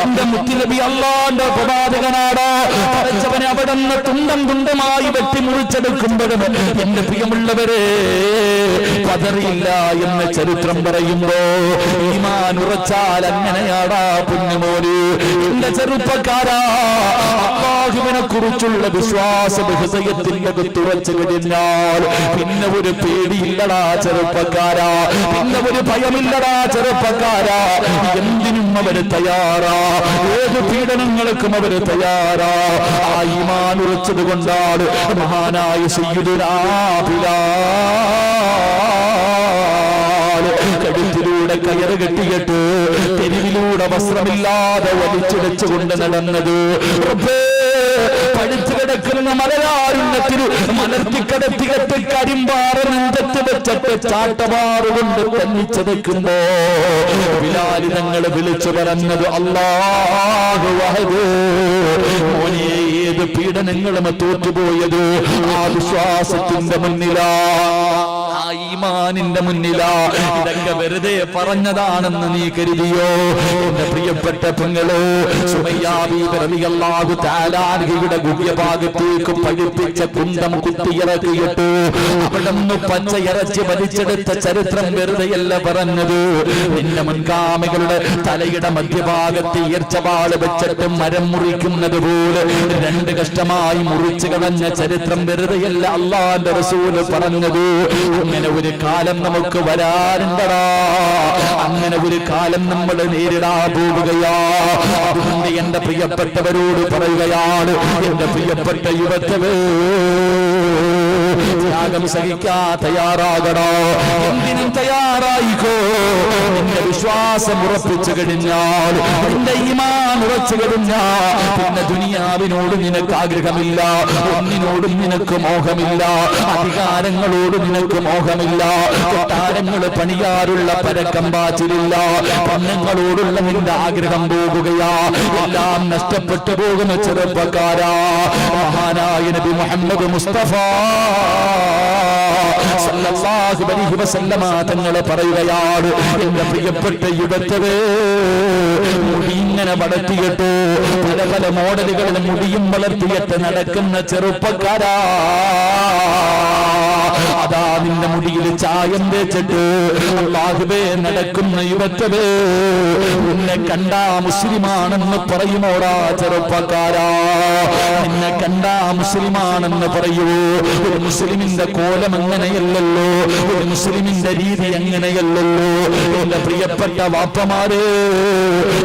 എന്റെ മുത്തുനബി അല്ലാഹുവിന്റെ പ്രവാചകനാടാ. പഠിച്ചവനെ അവിടെന്ന് തുണ്ടം തുണ്ടമായി വെട്ടി മുറിച്ചെടുക്കുമ്പോഴും എന്റെ പ്രിയമുള്ളവരെ പതറിയില്ല എന്ന് ചരിത്രം പറയുമ്പോ ഈമാൻ ഉറച്ചാൽ അങ്ങനെയാടാ പൊന്നുമോന്. എന്റെ ചെറുപ്പക്കാരാ, അല്ലാഹുവിനെ കുറിച്ചുള്ള വിശ്വാസം ഹൃദയത്തിന്റെ തുറച്ചു കഴിഞ്ഞാൽ പിന്നെ ഒരു പേടിയില്ലടാ ചെറുപ്പക്കാരാ, പിന്നെ ഒരു ഭയമില്ലടാ ചെറുപ്പക്കാരാ. എന്തിനും അവര് തയ്യാറാ, ഏത് പീഡനങ്ങൾക്കും അവര് തയ്യാറാ. ആ ഈമാൻ ഉറച്ചത് കൊണ്ടാണ് മഹാനായ സയ്യിദുനാ ബിലാൽ കഴുത്തിലൂടെ കയറ് കെട്ടിയിട്ട് തെരുവിലൂടെ വസ്ത്രമില്ലാതെ വലിച്ചിടച്ചുകൊണ്ട് നടന്നത്. പഠിച്ചു കിടക്കുന്ന മലയാളിനത്തിൽ മലർത്തിക്കടത്തികത്ത് കരിമ്പാറ നെഞ്ചത്ത് വെച്ചിട്ട് ചാട്ടവാറുകൊണ്ട് തന്നിച്ചതയ്ക്കുമ്പോ ബിലാൽ തങ്ങൾ വിളിച്ചു പറഞ്ഞത്, അല്ലാഹു അഹദ്. മോനെ, ഏത് പീഡനങ്ങളും തോറ്റുപോയത് ആ വിശ്വാസത്തിന്റെ മുന്നിലാ, ആ ഈമാനിന്റെ മുന്നിലാ. ഇതൊക്കെ വെറുതെ പറഞ്ഞതാണെന്ന് നീ കരുതിയോ? എന്റെ പ്രിയപ്പെട്ട പെങ്ങളോ, സുമയ്യാ ബീബി റളിയല്ലാഹു തആല അൻഹയുടെ ഗുഹ്യഭാഗത്തേക്ക് പഴുപ്പിച്ച കുന്തം കുത്തിയിറക്കിയിട്ട് അവിടുന്ന് പച്ച ഇറച്ചി വലിച്ചെടുത്ത ചരിത്രം വെറുതെയല്ല പറഞ്ഞത്. നിന്റെ മുൻഗാമികളുടെ തലയുടെ മധ്യഭാഗത്ത് ഈർച്ചവാള് വെച്ചിട്ട് മരം മുറിക്കുന്നത് പോലെ രണ്ട് കഷ്ടമായി മുറിച്ചു കളഞ്ഞ ചരിത്രം വെറുതെയല്ല അല്ലാഹുവിന്റെ റസൂല് പറഞ്ഞത്. അങ്ങനെ ഒരു കാലം നമുക്ക് വരാനുണ്ടടാ, അങ്ങനെ ഒരു കാലം നമ്മൾ നേരിടാൻ പോവുകയാ. അതുകൊണ്ട് എന്റെ പ്രിയപ്പെട്ടവരോട് പറയുകയാണ്, എന്റെ പ്രിയപ്പെട്ട യുവത്വേ, ത്യാഗം സഹിക്കാൻ തയ്യാറാകണോ? എന്തിനും തയ്യാറായിക്കോ. നിന്റെ വിശ്വാസം ഉറപ്പിച്ചു കഴിഞ്ഞാൽ, നിന്റെ ഈമാൻ ഉറച്ചു കഴിഞ്ഞാൽ പിന്നെ ദുനിയാവിനോട് നിനക്ക് ആഗ്രഹമില്ല, ഒന്നിനോടും നിനക്ക് മോഹമില്ല, അധികാരങ്ങളോട് നിനക്ക് മോഹമില്ല, കൊട്ടാരങ്ങൾ പണിയാറുള്ള പരക്കം പാച്ചിലില്ല, പെണ്ണുങ്ങളോടുള്ള നിന്റെ ആഗ്രഹം പോകുകയാ. എല്ലാം നഷ്ടപ്പെട്ടു പോകുന്ന ചെറുപ്പക്കാരാ, മഹാനായ നബി മുഹമ്മദ് മുസ്തഫ സല്ലല്ലാഹു അലൈഹി വസല്ലമ തങ്ങൾ പറയുകയാണ്, എന്റെ പ്രിയപ്പെട്ട യുവത്വേ, മുടി ഇങ്ങനെ വളർത്തിയിട്ട് പല പല മോഡലുകളിൽ മുടിയും വളർത്തിയിട്ട് നടക്കുന്ന ചെറുപ്പക്കാരാ, അതാ നിന്റെ മുടിയിൽ ചായം തേച്ചിട്ട് അല്ലാഹുവേ നടക്കുന്ന യുവത്വേ, നിന്നെ കണ്ടാ മുസ്ലിമാണെന്ന് പറയുമോടാ ചെറുപ്പക്കാരാ? നിന്നെ കണ്ടാ മുസ്ലിമാണെന്ന് പറയുമോ? ഒരു മുസ്ലിമിന്റെ കോലം അങ്ങനെയല്ലല്ലോ, ഒരു മുസ്ലിമിന്റെ രീതി അങ്ങനെയല്ലല്ലോ. എന്റെ പ്രിയപ്പെട്ട വാപ്പമാരെ,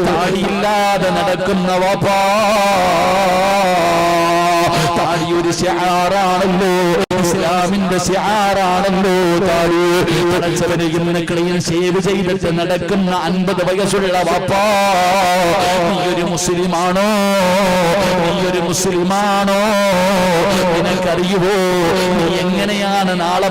താടിയില്ലാതെ നടക്കുന്ന വാപ്പാ, താടി ഒരു ശിആറാണല്ലോ, ഇസ്ലാമിന്റെ ശിആറാണല്ലോ താടി. പഠിച്ചവനെ ഇന്ന് ക്ലീൻ ഷേവ് ചെയ്തിട്ട് നടക്കുന്ന 50 വയസ്സുള്ള വാപ്പാ, നീ ഒരു മുസ്ലിമാണോ? നീ ഒരു മുസ്ലിമാണോ? നിനക്കറിയുവോ നീ എങ്ങനെയാണ് നാളെ